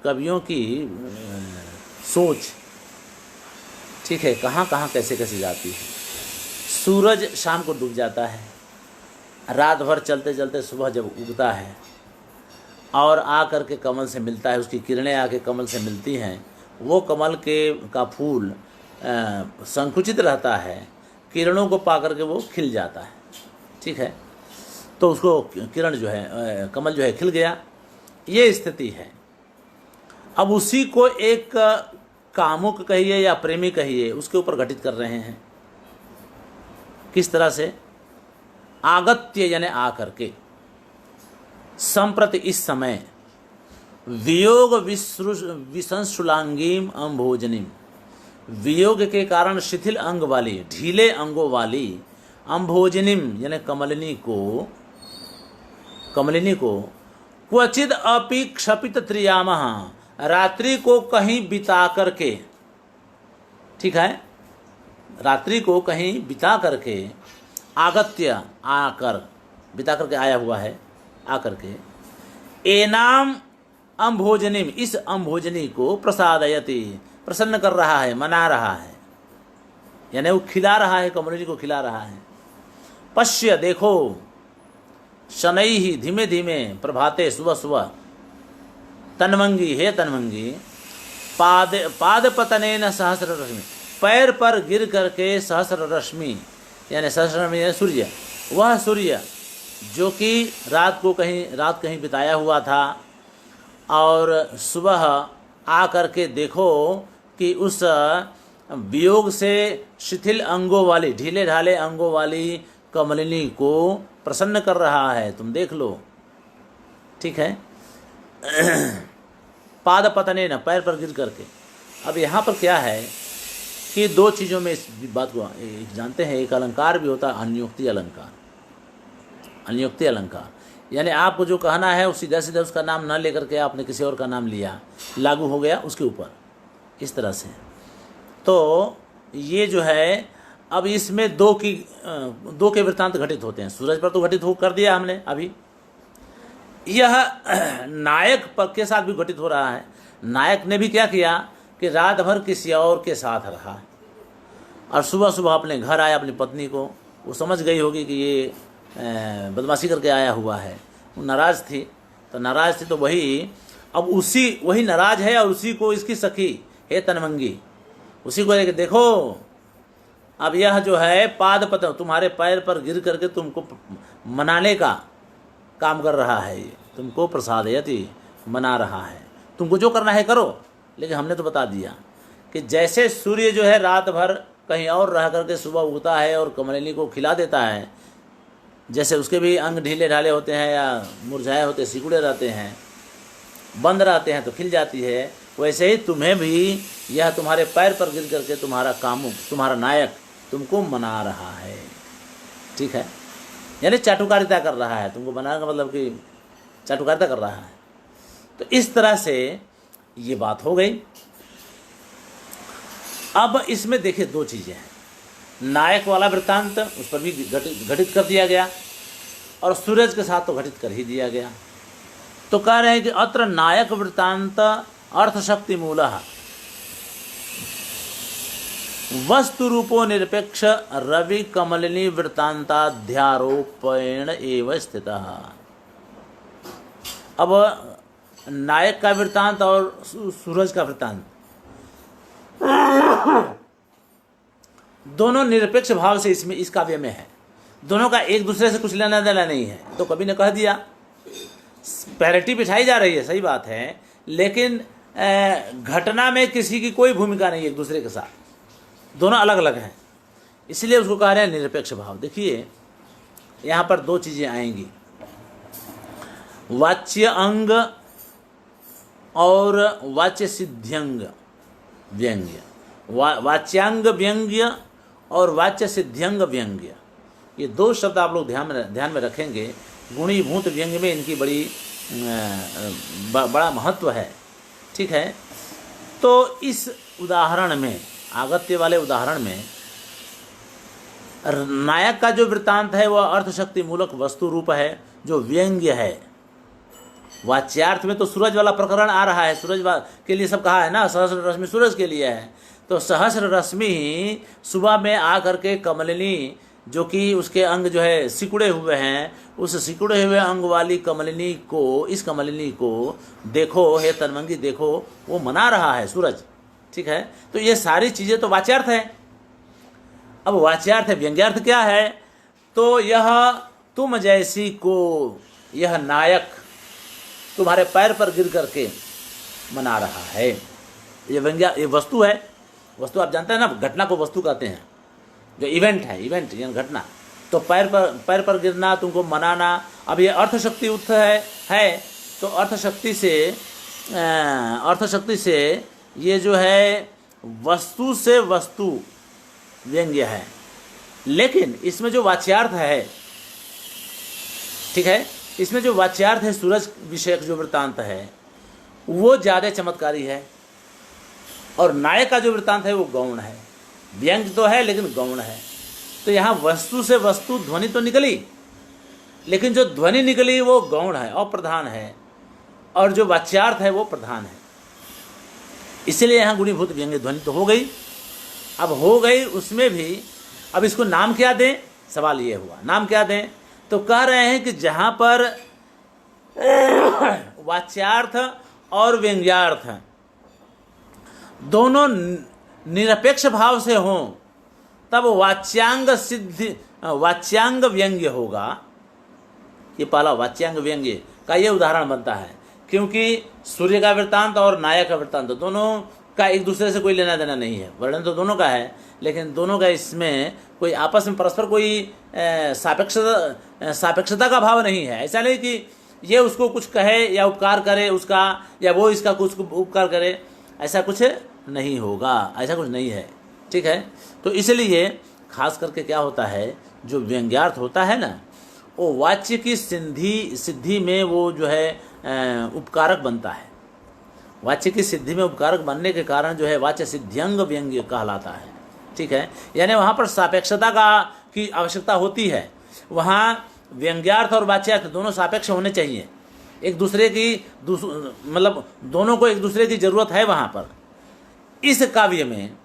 कवियों की सोच, ठीक है, कहाँ कहाँ कैसे कैसे जाती है। सूरज शाम को डूब जाता है, रात भर चलते चलते सुबह जब उगता है और आ कर के कमल से मिलता है, उसकी किरणें आके कमल से मिलती हैं, वो कमल का फूल संकुचित रहता है, किरणों को पा करके वो खिल जाता है, ठीक है। तो उसको किरण जो है, कमल जो है खिल गया, ये स्थिति है। अब उसी को एक कामुक कहिए या प्रेमी कहिए, उसके ऊपर घटित कर रहे हैं। किस तरह से? आगत्य यानी आ करके, संप्रति इस समय, वियोग विसंशुलांगीम अम्भोजनीम, वियोग के कारण शिथिल अंग वाली, ढीले अंगों वाली, अम्भोजनीम यानी कमलिनी को क्वचिद अपि क्षपित त्रियामः, रात्रि को कहीं बिता करके, ठीक है, रात्रि को कहीं बिता करके, आगत्य आकर, बिता करके आया हुआ है, आकर के, एनाम अम्भोजनीम, इस अम्भोजनी को प्रसादयति, प्रसन्न कर रहा है, मना रहा है, यानी वो खिला रहा है, कमलिनी को खिला रहा है। पश्य देखो, शनैहि धीमे धीमे, प्रभाते सुबह सुबह, तन्वंगी हे तन्वंगी, पाद पतनेन सहस्र रश्मि, पैर पर गिर करके सहस्र रश्मि, यानी सहस्र रश्मि यानी सूर्य, वह सूर्य जो कि रात कहीं बिताया हुआ था और सुबह आ करके देखो कि उस वियोग से शिथिल अंगों वाली, ढीले ढाले अंगों वाली कमलिनी को प्रसन्न कर रहा है, तुम देख लो। ठीक है। पाद पतने न, पैर पर गिर करके। अब यहाँ पर क्या है कि दो चीज़ों में इस बात को जानते हैं। एक अलंकार भी होता है अनुयुक्ति अलंकार। अनुयुक्ति अलंकार यानी आपको जो कहना है उस सीधा सीधा उसका नाम न लेकर के आपने किसी और का नाम लिया, लागू हो गया उसके ऊपर, इस तरह से। तो ये जो है, अब इसमें दो के वृत्तांत घटित होते हैं। सूरज पर तो घटित हो कर दिया हमने अभी, यह नायक पद के साथ भी घटित हो रहा है। नायक ने भी क्या किया कि रात भर किसी और के साथ रहा और सुबह सुबह अपने घर आया अपनी पत्नी को, वो समझ गई होगी कि ये बदमाशी करके आया हुआ है, वो नाराज़ थी। तो वही अब वही नाराज़ है और उसी को इसकी सखी है तनमंगी, उसी को लेकर देखो अब यह जो है पाद पतन, तुम्हारे पैर पर गिर करके तुमको मनाने का काम कर रहा है, ये तुमको प्रसादयति मना रहा है, तुमको जो करना है करो। लेकिन हमने तो बता दिया कि जैसे सूर्य जो है रात भर कहीं और रह करके सुबह उगता है और कमलिनी को खिला देता है, जैसे उसके भी अंग ढीले ढाले होते हैं या मुरझाए होते, सिकुड़े रहते हैं, बंद रहते हैं तो खिल जाती है, वैसे ही तुम्हें भी यह तुम्हारे पैर पर गिर करके तुम्हारा कामुक, तुम्हारा नायक तुमको मना रहा है। ठीक है, यानी चाटुकारिता कर रहा है, तुमको बनाने का मतलब कि चाटुकारिता कर रहा है। तो इस तरह से ये बात हो गई। अब इसमें देखिए दो चीज़ें हैं, नायक वाला वृत्तांत उस पर भी घटित कर दिया गया और सूरज के साथ तो घटित कर ही दिया गया। तो कह रहे हैं कि अत्र नायक वृत्तांत अर्थशक्ति मूलः वस्तु रूपो निरपेक्ष रवि कमलिनी वृत्तांताध्यारोपेण एव स्थितः। अब नायक का वृत्तांत और सूरज का वृत्तांत दोनों निरपेक्ष भाव से इसमें इस काव्य में है, दोनों का एक दूसरे से कुछ लेना देना नहीं है। तो कवि ने कह दिया, पैरिटी बिठाई जा रही है, सही बात है, लेकिन घटना में किसी की कोई भूमिका नहीं है एक दूसरे के साथ, दोनों अलग अलग हैं, इसलिए उसको कह रहे हैं निरपेक्ष भाव। देखिए यहाँ पर दो चीज़ें आएंगी, वाच्य अंग और वाच्य सिद्ध्यंग व्यंग्य, वाच्यांग व्यंग्य और वाच्य सिद्ध्यंग व्यंग्य, ये दो शब्द आप लोग ध्यान में रखेंगे। गुणीभूत व्यंग्य में इनकी बड़ा महत्व है। ठीक है, तो इस उदाहरण में, आगत्य वाले उदाहरण में, नायक का जो वृत्तांत है वह अर्थशक्ति मूलक वस्तु रूप है, जो व्यंग्य है। वाच्यार्थ में तो सूरज वाला प्रकरण आ रहा है, सूरज के लिए सब कहा है ना, सहस्र रश्मि सूरज के लिए है। तो सहस्र रश्मि ही सुबह में आ करके कमलिनी, जो कि उसके अंग जो है सिकुड़े हुए हैं, उस सिकुड़े हुए अंग वाली कमलिनी को, इस कमलिनी को देखो हे तनमंगी, देखो वो मना रहा है सूरज। ठीक है, तो ये सारी चीज़ें तो वाच्यार्थ है। अब वाच्यार्थ है, व्यंग्यार्थ क्या है? तो यह तुम जैसी को यह नायक तुम्हारे पैर पर गिर करके मना रहा है। ये वस्तु है, वस्तु आप जानते हैं ना, घटना को वस्तु कहते हैं, जो इवेंट है, इवेंट यानी घटना। तो पैर पर गिरना, तुमको मनाना। अब ये अर्थशक्ति उत्थ है तो अर्थशक्ति से ये जो है वस्तु से वस्तु व्यंग्य है, लेकिन इसमें जो वाच्यार्थ है, ठीक है, इसमें जो वाच्यार्थ है, सूरज विषयक जो वृत्तांत है वो ज़्यादा चमत्कारी है, और नायक का जो वृत्तांत है वो गौण है। व्यंग्य तो है लेकिन गौण है। तो यहाँ वस्तु से वस्तु ध्वनि तो निकली, लेकिन जो ध्वनि निकली वो गौण है, अप्रधान है, और जो वाच्यार्थ है वो प्रधान है। इसलिए यहाँ गुणीभूत व्यंग्य ध्वनि तो हो गई। अब हो गई, उसमें भी अब इसको नाम क्या दें, सवाल ये हुआ, नाम क्या दें? तो कह रहे हैं कि जहाँ पर वाच्यार्थ और व्यंग्यार्थ दोनों निरपेक्ष भाव से हों, तब वाच्यांग वाच्यांग व्यंग्य होगा। ये पहला वाच्यांग व्यंग्य का ये उदाहरण बनता है, क्योंकि सूर्य का वृत्तांत और नायक का वृत्तांत दोनों का एक दूसरे से कोई लेना देना नहीं है। वर्णन तो दोनों का है, लेकिन दोनों का इसमें कोई आपस में परस्पर कोई सापेक्षता का भाव नहीं है। ऐसा नहीं कि ये उसको कुछ कहे या उपकार करे उसका, या वो इसका कुछ उपकार करे, ऐसा कुछ नहीं होगा, ऐसा कुछ नहीं है। ठीक है, तो इसलिए खास करके क्या होता है, जो व्यंग्यार्थ होता है ना, वो वाच्य की सिद्धि में वो जो है उपकारक बनता है। वाच्य की सिद्धि में उपकारक बनने के कारण जो है वाच्य सिद्ध्यंग व्यंग्य कहलाता है। ठीक है, यानी वहाँ पर सापेक्षता की आवश्यकता होती है। वहाँ व्यंग्यार्थ और वाच्यार्थ दोनों सापेक्ष होने चाहिए, एक दूसरे की मतलब दोनों को एक दूसरे की जरूरत है वहाँ पर। इस काव्य में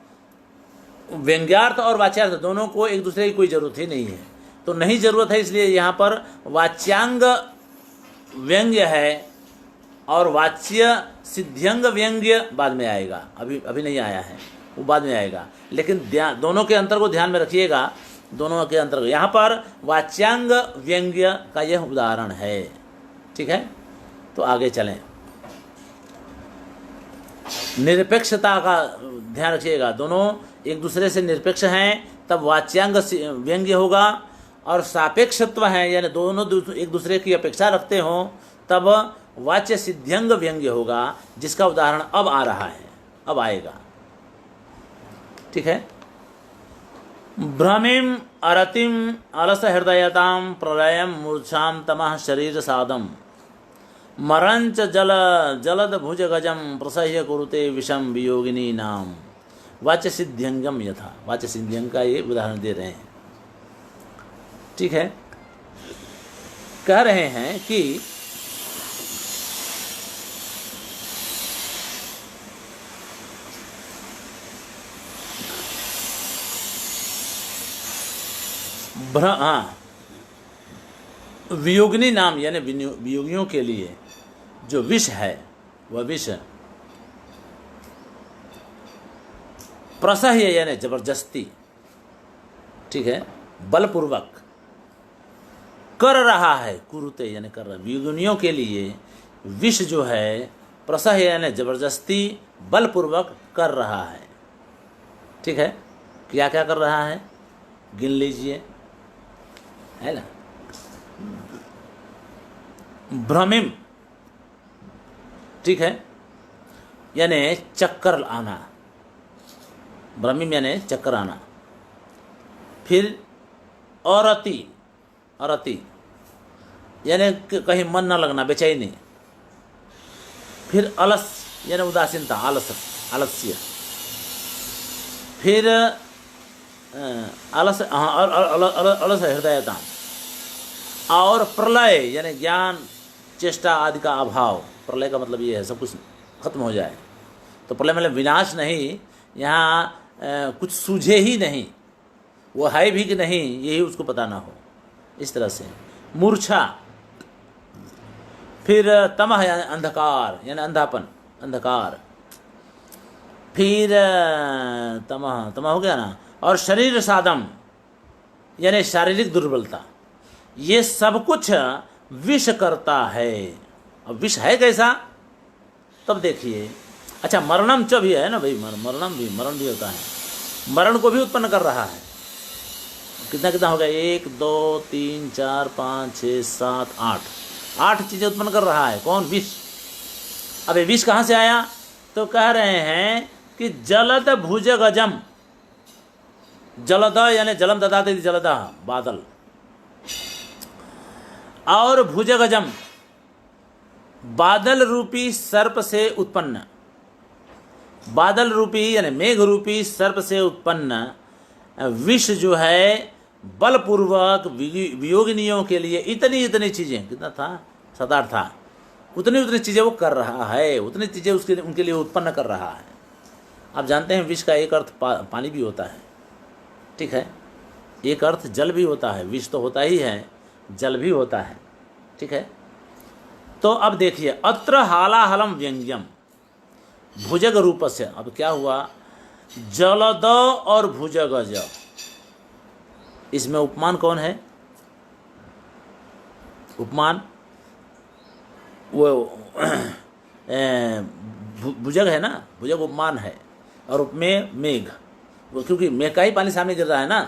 व्यंग्यार्थ और वाच्यार्थ दोनों को एक दूसरे की कोई जरूरत ही नहीं है, तो नहीं जरूरत है, इसलिए यहाँ पर वाच्यांग व्यंग्य है और वाच्य सिद्ध्यंग व्यंग्य बाद में आएगा। अभी नहीं आया है, वो बाद में आएगा, लेकिन दोनों के अंतर को ध्यान में रखिएगा। दोनों के अंतर यहाँ पर वाच्यांग व्यंग्य का यह उदाहरण है। ठीक है, तो आगे चलें। निरपेक्षता का ध्यान रखिएगा, दोनों एक दूसरे से निरपेक्ष हैं तब वाच्यांग व्यंग्य होगा, और सापेक्षत्व है यानी दोनों एक दूसरे की अपेक्षा रखते हो तब वाच्य सिद्ध्यंग व्यंग्य होगा, जिसका उदाहरण अब आ रहा है, अब आएगा। ठीक है, भ्रमिम अरतिम अलस हृदयताम प्रलयम मूर्छाम तमः शरीर सादम मरंच जलद भुज गजम प्रसह्य कुरुते विषम वियोगिनी नाम। वाच्य सिद्ध्यंगम यथा, वाच्य सिद्ध्यंग का ये उदाहरण दे रहे हैं। ठीक है, कह रहे हैं कि वियोगिनी नाम यानी वियोगियों के लिए जो विष है वह विष प्रसह्य यानी जबरदस्ती, ठीक है, बलपूर्वक कर रहा है, कुरुते यानी कर रहा है। वियोगिनियों के लिए विष जो है प्रसह्य यानी जबरदस्ती बलपूर्वक कर रहा है। ठीक है, क्या क्या कर रहा है गिन लीजिए, है ना। भ्रमिम, ठीक है, यानी चक्कर आना, भ्रमिम यानी चक्कर आना। फिर औरती, औरती यानी कहीं मन न लगना, बेचैनी। फिर अलस यानी उदासीनता, आलस्य। फिर अलस हृदयता, और प्रलय यानी ज्ञान चेष्टा आदि का अभाव। प्रलय का मतलब ये है सब कुछ खत्म हो जाए, तो प्रलय मतलब विनाश नहीं, यहाँ कुछ सूझे ही नहीं, वो है भी कि नहीं यही उसको पता ना हो, इस तरह से। मूर्छा, फिर तमह यानी अंधकार यानी अंधापन, अंधकार। फिर तमह हो गया ना, और शरीर सादम यानी शारीरिक दुर्बलता। ये सब कुछ विष करता है। अब विष है कैसा, तब देखिए। अच्छा, मरणम च भी है ना भाई, मरण भी होता है, मरण को भी उत्पन्न कर रहा है। कितना कितना हो गया, 1 2 3 4 5 6 7 8 चीज़ें उत्पन्न कर रहा है। कौन, विष। अब ये विष कहाँ से आया, तो कह रहे हैं कि जलद भुज गजम, जलद यानी जलम ददाते जलद बादल, और भुज गजम बादल रूपी सर्प से उत्पन्न, बादल रूपी यानी मेघ रूपी सर्प से उत्पन्न विष जो है बलपूर्वक वियोगिनियों के लिए इतनी चीज़ें, कितना था, 7-8 था, उतनी चीज़ें वो कर रहा है, उतनी चीज़ें उनके लिए उत्पन्न कर रहा है। आप जानते हैं विष का एक अर्थ पानी भी होता है, ठीक है, एक अर्थ जल भी होता है। विष तो होता ही है, जल भी होता है, ठीक है। तो अब देखिए, अत्र हालाहलम व्यंग्यम भुजग रूप से। अब क्या हुआ, जलद और भुजगज, इसमें उपमान कौन है? उपमान वो भुजग है ना, भुजग उपमान है, और उपमेय मेघ। वो क्योंकि मेघ का ही पानी सामने गिर रहा है ना,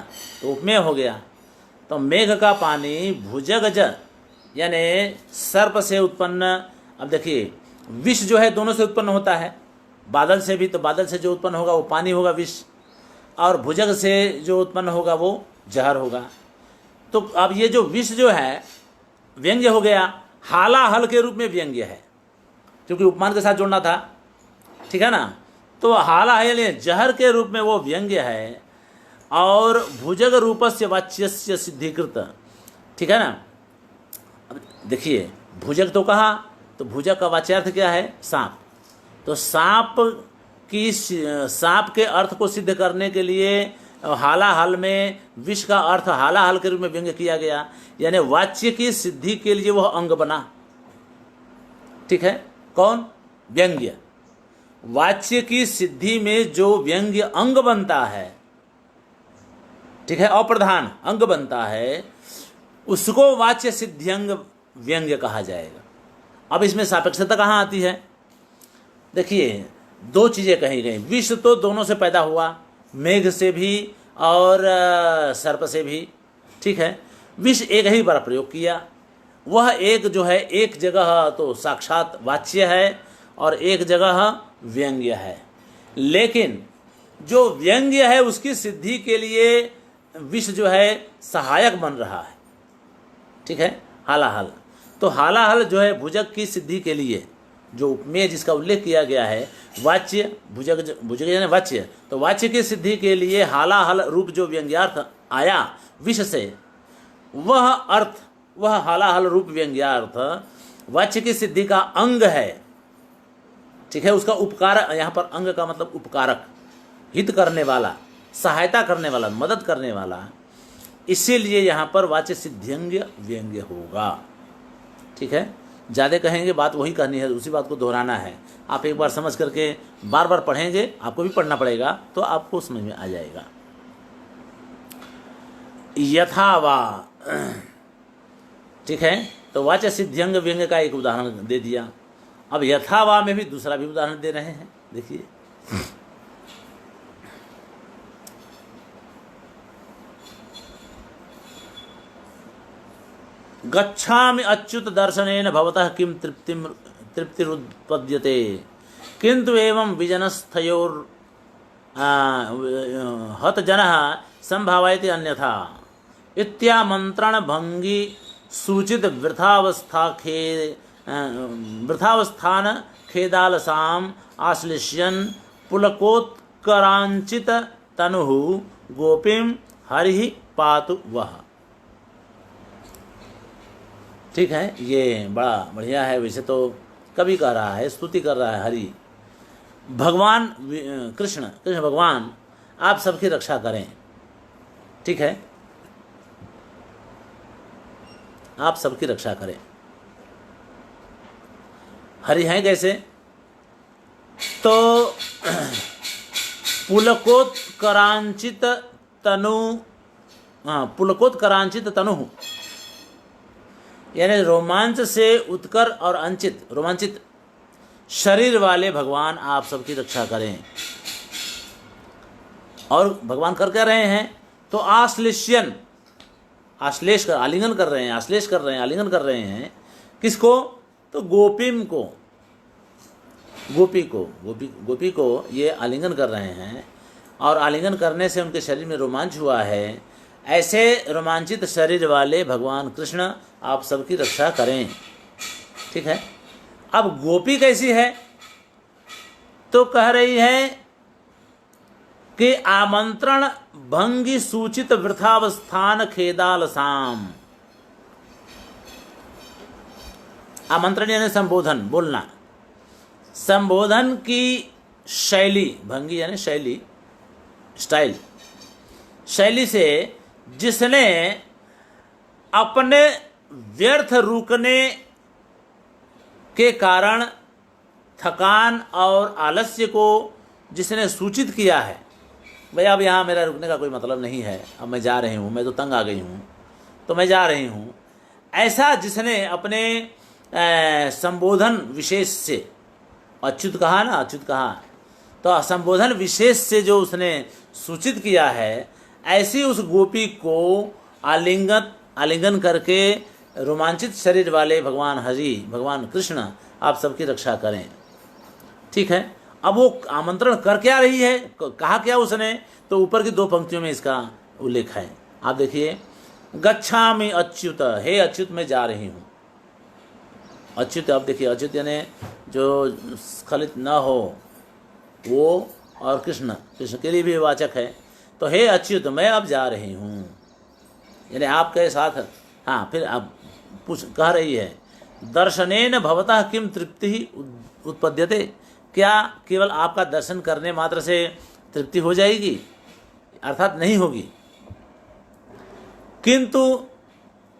तो उपमेय हो गया। तो मेघ का पानी भुजगज यानी सर्प से उत्पन्न। अब देखिए, विष जो है दोनों से उत्पन्न होता है, बादल से भी, तो बादल से जो उत्पन्न होगा वो पानी होगा विष, और भुजग से जो उत्पन्न होगा वो जहर होगा। तो अब ये जो विष जो है व्यंग्य हो गया, हालाहल के रूप में व्यंग्य है, क्योंकि उपमान के साथ जोड़ना था, ठीक है ना। तो हालाहल जहर के रूप में वो व्यंग्य है, और भुजग रूपस्य वाच्यस्य सिद्धिकृत, ठीक है ना। अब देखिए, भुजग तो कहा, तो भुजग का वाच्यार्थ क्या है? सांप। तो सांप के अर्थ को सिद्ध करने के लिए हालाहल में विष का अर्थ हालाहल के रूप में व्यंग्य किया गया, यानी वाच्य की सिद्धि के लिए वह अंग बना, ठीक है। कौन? व्यंग्य। वाच्य की सिद्धि में जो व्यंग्य अंग बनता है, ठीक है, अप्रधान अंग बनता है, उसको वाच्य सिद्ध्यंग व्यंग्य कहा जाएगा। अब इसमें सापेक्षता कहाँ आती है? देखिए, दो चीज़ें कही गई। विष तो दोनों से पैदा हुआ, मेघ से भी और सर्प से भी, ठीक है। विष एक ही बार प्रयोग किया, वह एक जो है एक जगह तो साक्षात वाच्य है और एक जगह व्यंग्य है। लेकिन जो व्यंग्य है उसकी सिद्धि के लिए विष जो है सहायक बन रहा है, ठीक है, हालाहल। तो हालाहल जो है भुजग की सिद्धि के लिए, जो उपमेय जिसका उल्लेख किया गया है, वाच्य, भुजग यानी वाच्य, तो वाच्य की सिद्धि के लिए हालाहल रूप जो व्यंग्यार्थ आया विष से, वह अर्थ, वह हालाहल रूप व्यंग्यार्थ वाच्य की सिद्धि का अंग है, ठीक है। उसका उपकारक, यहाँ पर अंग का मतलब उपकारक, हित करने वाला, सहायता करने वाला, मदद करने वाला, इसीलिए यहाँ पर वाच्य सिद्ध्यंग्य व्यंग्य होगा, ठीक है। ज़्यादा कहेंगे बात वही कहनी है, उसी बात को दोहराना है। आप एक बार समझ करके बार बार पढ़ेंगे, आपको भी पढ़ना पड़ेगा, तो आपको समझ में आ जाएगा। यथावा, ठीक है। तो वाच्य सिद्ध्यंग व्यंग्य का एक उदाहरण दे दिया। अब यथावा में भी दूसरा भी उदाहरण दे रहे हैं, देखिए। गच्छामि अच्युत दर्शनेन भवतः किं तृप्तिरुत्पद्यते किंतु एवं विजनस्थयोर हत जनः संभावयति अन्यथा इत्यामंत्रण भंगी सूचित वृथावस्थान खेदालसाम आश्लिष्यन् पुलकोत्करांचित तनुः गोपीं हरिः पातु वह, ठीक है। ये बड़ा बढ़िया है। वैसे तो कवि कह रहा है, स्तुति कर रहा है हरि, भगवान कृष्ण भगवान आप सबकी रक्षा करें, ठीक है, आप सबकी रक्षा करें। हरि हैं कैसे? तो पुलकोत्करांचित तनु, यानी रोमांच से उत्कर और अंचित, रोमांचित शरीर वाले भगवान आप सबकी रक्षा करें। और भगवान कर क्या रहे हैं? तो आश्लेष्यन, आश्लेष कर, आलिंगन कर रहे हैं, आश्लेष कर रहे हैं, आलिंगन कर रहे हैं। किसको? तो गोपीम को, गोपी को ये आलिंगन कर रहे हैं, और आलिंगन करने से उनके शरीर में रोमांच हुआ है। ऐसे रोमांचित शरीर वाले भगवान कृष्ण आप सबकी रक्षा करें, ठीक है। अब गोपी कैसी है? तो कह रही है कि आमंत्रण भंगी सूचित वृथावस्थान खेदालसाम। आमंत्रण यानी संबोधन, बोलना, संबोधन की शैली, भंगी यानी शैली, स्टाइल, शैली से जिसने अपने व्यर्थ रुकने के कारण थकान और आलस्य को जिसने सूचित किया है, भैया अब यहाँ मेरा रुकने का कोई मतलब नहीं है, अब मैं जा रही हूँ, मैं तो तंग आ गई हूँ, तो मैं जा रही हूँ। ऐसा जिसने अपने संबोधन विशेष से, अच्युत कहा ना, अच्युत कहा, तो संबोधन विशेष से जो उसने सूचित किया है, ऐसी उस गोपी को आलिंगन करके रोमांचित शरीर वाले भगवान हरि, भगवान कृष्ण आप सबकी रक्षा करें। ठीक है, अब वो आमंत्रण कर क्या रही है, कहा क्या उसने, तो ऊपर की 2 पंक्तियों में इसका उल्लेख है। आप देखिए, गच्छामि अच्युत, हे अच्युत मैं जा रही हूँ। अच्युत, आप देखिए अच्युत यानी जो स्खलित न हो वो, और कृष्ण के लिए भी वाचक है। तो हे अच्युत मैं अब जा रही हूँ, यानी आपके साथ। हाँ, फिर आप कह रही है, दर्शनेन भवतः किम तृप्ति उत्पद्यते, क्या केवल आपका दर्शन करने मात्र से तृप्ति हो जाएगी, अर्थात नहीं होगी। किंतु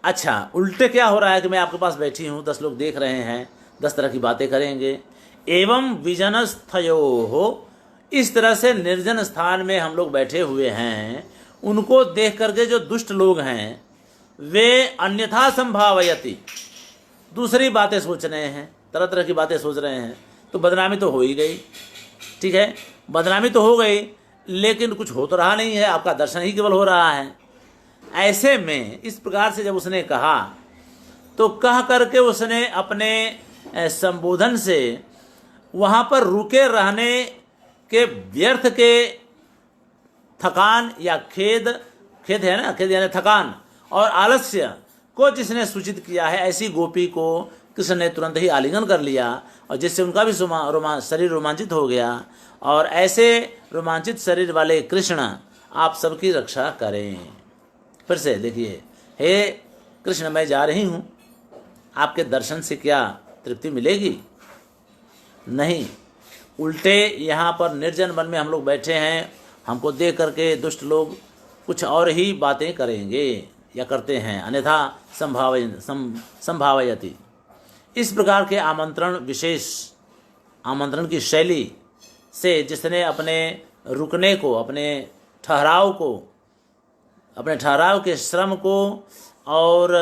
अच्छा, उल्टे क्या हो रहा है कि मैं आपके पास बैठी हूँ, 10 लोग देख रहे हैं, 10 तरह की बातें करेंगे। एवं विजनस्थयो हो, इस तरह से निर्जन स्थान में हम लोग बैठे हुए हैं, उनको देख करके जो दुष्ट लोग हैं वे अन्यथा संभावयति, दूसरी बातें सोच रहे हैं, तरह तरह की बातें सोच रहे हैं, तो बदनामी तो हो ही गई। ठीक है, बदनामी तो हो गई, लेकिन कुछ हो तो रहा नहीं है, आपका दर्शन ही केवल हो रहा है। ऐसे में इस प्रकार से जब उसने कहा, तो कह करके उसने अपने संबोधन से वहाँ पर रुके रहने के व्यर्थ के थकान या खेद है ना, खेद यानी थकान और आलस्य को जिसने सूचित किया है, ऐसी गोपी को कृष्ण ने तुरंत ही आलिंगन कर लिया, और जिससे उनका भी शरीर रोमांचित हो गया। और ऐसे रोमांचित शरीर वाले कृष्ण आप सबकी रक्षा करें। फिर से देखिए, हे कृष्ण मैं जा रही हूँ, आपके दर्शन से क्या तृप्ति मिलेगी? नहीं, उल्टे यहाँ पर निर्जन वन में हम लोग बैठे हैं, हमको देख करके दुष्ट लोग कुछ और ही बातें करेंगे या करते हैं, अन्यथा संभावयति। इस प्रकार के आमंत्रण विशेष, आमंत्रण की शैली से जिसने अपने रुकने को, अपने ठहराव के श्रम को और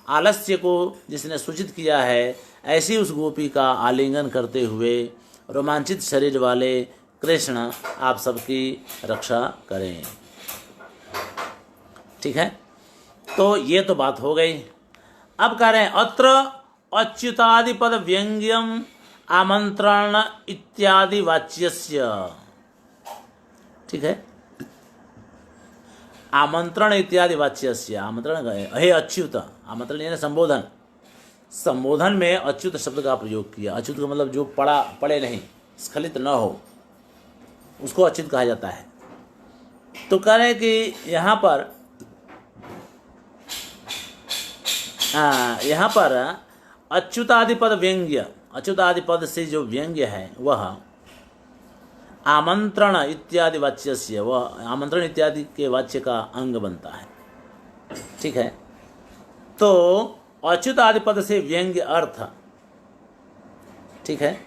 आलस्य को जिसने सूचित किया है, ऐसी उस गोपी का आलिंगन करते हुए रोमांचित शरीर वाले कृष्ण आप सबकी रक्षा करें। ठीक है, तो ये तो बात हो गई। अब कह रहे हैं, अत्र अच्युतादि पद व्यंग्यम आमंत्रण इत्यादि वाच्यस्य। ठीक है, आमंत्रण इत्यादि वाच्यस्य, आमंत्रण हे अच्युत, आमंत्रण यानी संबोधन, संबोधन में अच्युत शब्द का प्रयोग किया। अच्युत का मतलब जो पड़े नहीं, स्खलित न हो, उसको अच्युत कहा जाता है। तो कह रहे हैं कि यहाँ पर अच्युतादि पद व्यंग्य, अच्युतादि पद से जो व्यंग्य है वह आमंत्रण इत्यादि वाच्यस्य, वह आमंत्रण इत्यादि के वाच्य का अंग बनता है। ठीक है, तो अच्युत आदि पद से व्यंग्य अर्थ। ठीक है,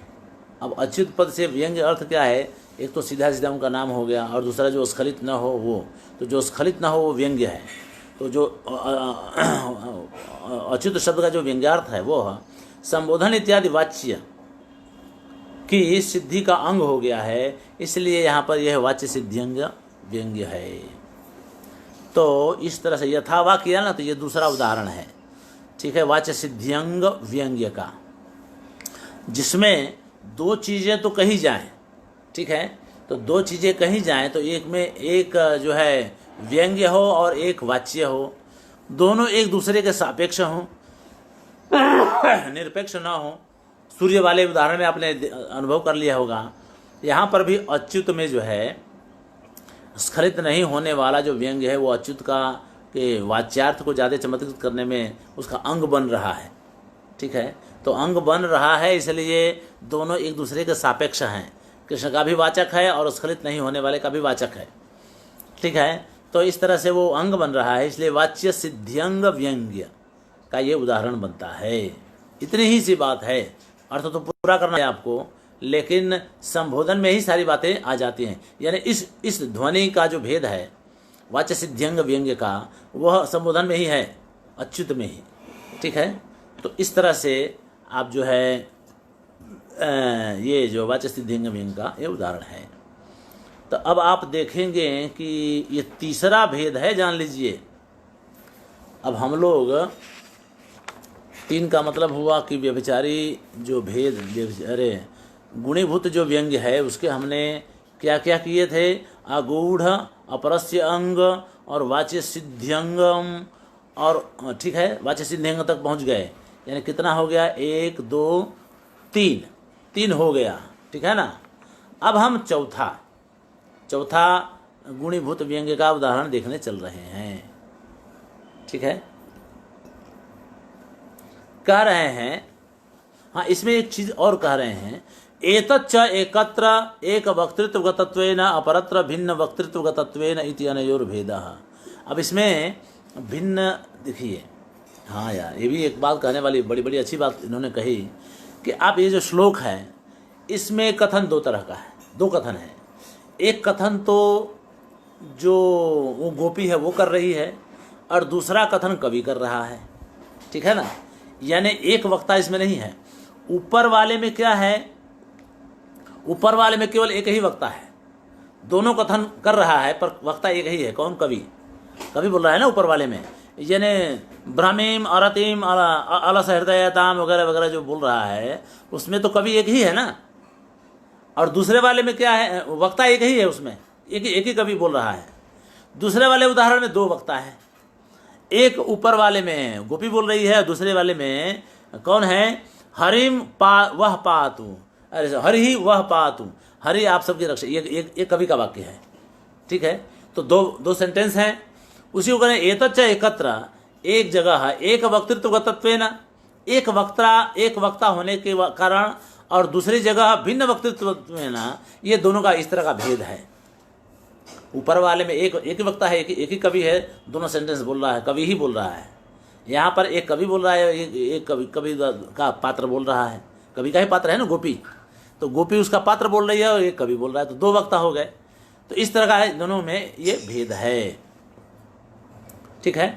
अब अच्युत पद से व्यंग्य अर्थ क्या है? एक तो सीधा सीधा उनका नाम हो गया, और दूसरा जो स्खलित न हो वो, तो जो स्खलित न हो वो व्यंग्य है। तो जो अच्युत शब्द का जो व्यंग्यार्थ है वो संबोधन इत्यादि वाच्य की सिद्धि का अंग हो गया है, इसलिए यहाँ पर यह वाच्य सिद्ध्यंग व्यंग्य है। तो इस तरह से यथावा किया ना, तो ये दूसरा उदाहरण है। ठीक है, वाच्य सिद्ध्यंग व्यंग्य का, जिसमें 2 चीज़ें तो कही जाएं। ठीक है, तो 2 चीज़ें कही जाएं, तो एक में एक जो है व्यंग्य हो और एक वाच्य हो, दोनों एक दूसरे के सापेक्ष हों, निरपेक्ष ना हो। सूर्य वाले उदाहरण में आपने अनुभव कर लिया होगा। यहाँ पर भी अच्युत में जो है स्खलित नहीं होने वाला जो व्यंग्य है, वो अच्युत का के वाच्यार्थ को ज़्यादा चमत्कृत करने में उसका अंग बन रहा है। ठीक है, तो अंग बन रहा है, इसलिए दोनों एक दूसरे के सापेक्ष हैं। कृष्ण का भी वाचक है और स्खलित नहीं होने वाले का भी वाचक है। ठीक है, तो इस तरह से वो अंग बन रहा है, इसलिए वाच्य सिद्ध्यंग व्यंग्य का ये उदाहरण बनता है। इतनी ही सी बात है, अर्थ तो पूरा करना है आपको, लेकिन संबोधन में ही सारी बातें आ जाती हैं। यानी इस ध्वनि का जो भेद है वाच्य सिद्ध्यंग व्यंग्य का, वह संबोधन में ही है, अच्युत में ही। ठीक है, तो इस तरह से आप जो है ये जो वाच्य सिद्ध्यंग व्यंग्य का ये उदाहरण है। तो अब आप देखेंगे कि ये तीसरा भेद है, जान लीजिए। अब हम लोग 3 का मतलब हुआ कि व्यभिचारी जो भेद, अरे गुणीभूत जो व्यंग्य है उसके हमने क्या क्या किए थे, अगूढ़, अपरस्य अंग और वाच्य सिद्ध्यंगम, और ठीक है वाच्य सिद्ध्यंग तक पहुंच गए। यानी कितना हो गया, 1 2 3 हो गया। ठीक है ना। अब हम चौथा गुणीभूत व्यंग्य का उदाहरण देखने चल रहे हैं। ठीक है, कह रहे हैं, हाँ इसमें एक चीज और कह रहे हैं, एतच्च एकत्र एक वक्तृत्वगतत्वेन अपरत्र भिन्न वक्तृत्वगतत्वेन इति अनयोर्भेदः। अब इसमें भिन्न देखिए, हाँ यार ये भी एक बात कहने वाली, बड़ी बड़ी अच्छी बात इन्होंने कही कि आप ये जो श्लोक है इसमें कथन 2 तरह का है, 2 कथन है। एक कथन तो जो वो गोपी है वो कर रही है, और दूसरा कथन कवि कर रहा है। ठीक है ना। यानी एक वक्ता इसमें नहीं है। ऊपर वाले में क्या है, ऊपर वाले में केवल एक ही वक्ता है, दोनों कथन कर रहा है पर वक्ता एक ही है। कौन, कवि बोल रहा है ना ऊपर वाले में। यानी भ्रमीम अरतिम अलस हृदयताम वगैरह वगैरह जो बोल रहा है उसमें तो कवि एक ही है ना। और दूसरे वाले में क्या है, वक्ता एक ही है, उसमें एक ही कवि बोल रहा है। दूसरे वाले उदाहरण में 2 वक्ता है, एक ऊपर वाले में गोपी बोल रही है, दूसरे वाले में कौन है, हरिम वह पातु, अरे हरि वह पातु, हरि आप सबकी रक्षा, ये कवि का वाक्य है। ठीक है, तो दो सेंटेंस हैं। उसी को करें एतच्च एकत्र, एक जगह है, एक वक्तृत्वगतत्वेन, एक वक्ता होने के कारण, और दूसरी जगह भिन्न वक्तृत्वेन, ये दोनों का इस तरह का भेद है। ऊपर वाले में एक ही वक्ता है, एक ही कवि है, दोनों सेंटेंस बोल रहा है, कवि ही बोल रहा है। यहाँ पर एक कवि बोल रहा है, एक कवि का पात्र बोल रहा है, कवि का ही पात्र है ना गोपी, तो गोपी उसका पात्र बोल रही है और एक कवि बोल रहा है, तो 2 वक्ता हो गए। तो इस तरह का है, दोनों में ये भेद है। ठीक है,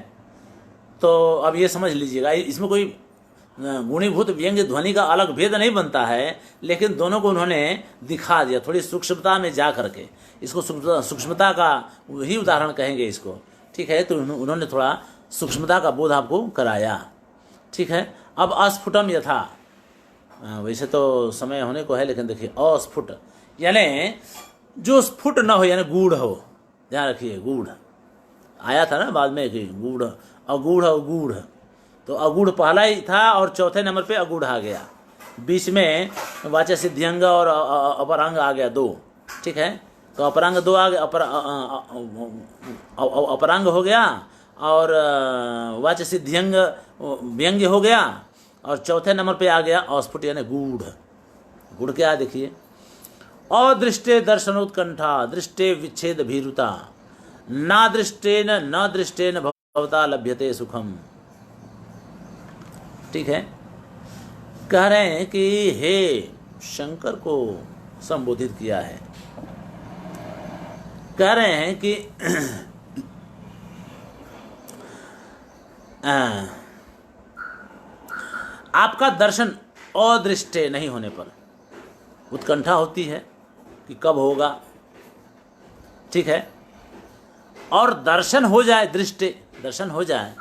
तो अब ये समझ लीजिएगा, इसमें कोई गुणीभूत व्यंग्य ध्वनि का अलग भेद नहीं बनता है, लेकिन दोनों को उन्होंने दिखा दिया थोड़ी सूक्ष्मता में जा करके। इसको सूक्ष्मता का ही उदाहरण कहेंगे इसको। ठीक है, तो उन्होंने थोड़ा सूक्ष्मता का बोध आपको कराया। ठीक है, अब अस्फुटम यथा, वैसे तो समय होने को है लेकिन देखिए, अस्फुट यानी जो स्फुट न हो, यानी गूढ़ हो। ध्यान रखिए, गूढ़ आया था ना बाद में कि गूढ़, अगूढ़, तो अगूढ़ पहला ही था और चौथे नंबर पे अगूढ़ आ गया, बीच में वाच्य सिद्ध्यंग और अपरांग आ गया 2। ठीक है, तो अपरांग 2 आ गया, अपरांग हो गया और वाच्य सिद्ध्यंग व्यंग्य हो गया, और चौथे नंबर पे आ गया अस्फुट यानी गूढ़। गूढ़ क्या है देखिए, अदृष्टे दर्शनोत्कंठा, दृष्टे विच्छेद भीरुता, न दृष्टेन भवता लभ्यते सुखम। ठीक है, कह रहे हैं कि हे शंकर को संबोधित किया है, कह रहे हैं कि आपका दर्शन अदृष्टे नहीं होने पर उत्कंठा होती है कि कब होगा। ठीक है, और दर्शन हो जाए, दृष्टि दर्शन हो जाए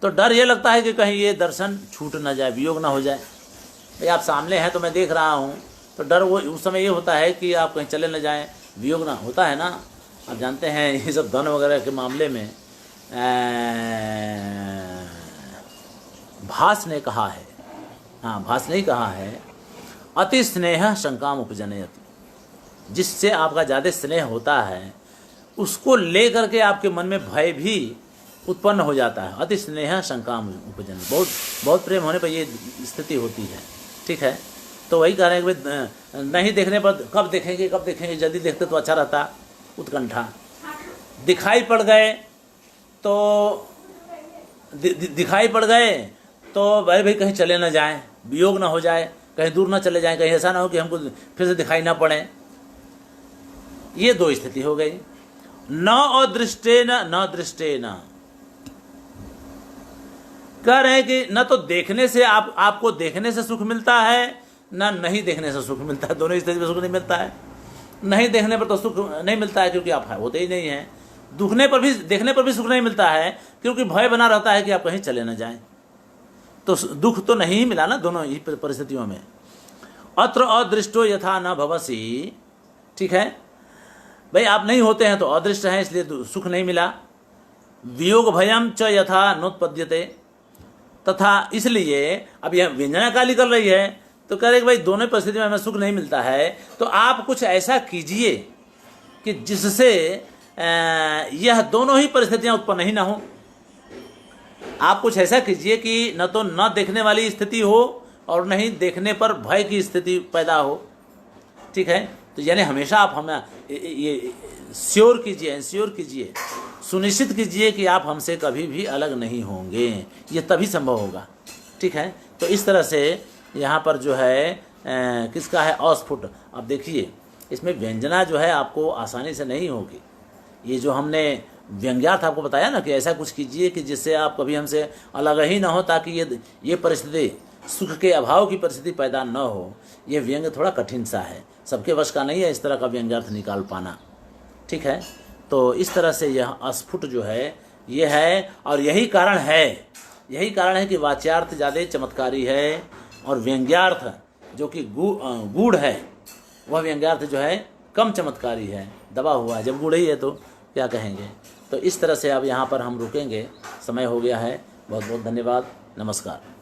तो डर ये लगता है कि कहीं ये दर्शन छूट ना जाए, वियोग ना हो जाए। भाई आप सामने हैं तो मैं देख रहा हूँ, तो डर वो उस समय ये होता है कि आप कहीं चले ना जाएं, वियोग ना होता है ना। आप जानते हैं ये सब धन वगैरह के मामले में भास ने कहा है, हाँ भास ने ही कहा है, अति स्नेह शंकाम उपजनयति, जिससे आपका ज़्यादा स्नेह होता है उसको ले करके आपके मन में भय भी उत्पन्न हो जाता है। अति स्नेह शंकाम उपजन, बहुत प्रेम होने पर ये स्थिति होती है। ठीक है, तो वही कह रहे हैं कि नहीं देखने पर कब देखेंगे, जल्दी देखते तो अच्छा रहता। उत्कंठा, दिखाई पड़ गए तो भाई कहीं चले ना जाएं, वियोग ना हो जाए, कहीं दूर ना चले जाएं, कहीं ऐसा ना हो कि हमको फिर से दिखाई ना पड़े। ये दो स्थिति हो गई। न अदृष्टेन न दृष्टेन, कह रहे हैं कि न तो देखने से आपको देखने से सुख मिलता है, न नहीं देखने से सुख मिलता है। दोनों स्थिति में सुख नहीं मिलता है। नहीं देखने पर तो सुख नहीं मिलता है क्योंकि आप होते ही नहीं हैं। दुखने पर भी, देखने पर भी सुख नहीं मिलता है क्योंकि भय बना रहता है कि आप कहीं चले न जाएं। तो दुख तो नहीं मिला ना दोनों ही परिस्थितियों में। अत्र अदृष्टो यथा न भवसी, ठीक है भाई, आप नहीं होते हैं तो अदृष्ट हैं इसलिए सुख नहीं मिला। वियोग भयम च यथा नोत्पद्यते, तथा इसलिए अब यह व्यंजना काली कर रही है तो कह रहे कि भाई दोनों परिस्थिति में हमें सुख नहीं मिलता है, तो आप कुछ ऐसा कीजिए कि जिससे यह दोनों ही परिस्थितियां उत्पन्न ही ना हो। आप कुछ ऐसा कीजिए कि न तो न देखने वाली स्थिति हो और न ही देखने पर भय की स्थिति पैदा हो, ठीक है। तो यानी हमेशा आप हमें ये श्योर कीजिए, इंश्योर कीजिए, सुनिश्चित कीजिए कि आप हमसे कभी भी अलग नहीं होंगे। ये तभी संभव होगा, ठीक है। तो इस तरह से यहाँ पर जो है किसका है अस्फुट। अब देखिए इसमें व्यंजना जो है आपको आसानी से नहीं होगी। ये जो हमने व्यंग्यार्थ आपको बताया ना कि ऐसा कुछ कीजिए कि जिससे आप कभी हमसे अलग ही ना हो, ताकि ये परिस्थिति सुख के अभाव की परिस्थिति पैदा न हो। ये व्यंग्य थोड़ा कठिन सा है, सबके वश का नहीं है इस तरह का व्यंग्यार्थ निकाल पाना, ठीक है। तो इस तरह से यह अस्फुट जो है ये है, और यही कारण है कि वाच्यार्थ ज़्यादा चमत्कारी है और व्यंग्यार्थ जो कि गूढ़ है वह व्यंग्यार्थ जो है कम चमत्कारी है, दबा हुआ है। जब गूढ़ ही है तो क्या कहेंगे। तो इस तरह से अब यहाँ पर हम रुकेंगे, समय हो गया है। बहुत बहुत धन्यवाद, नमस्कार।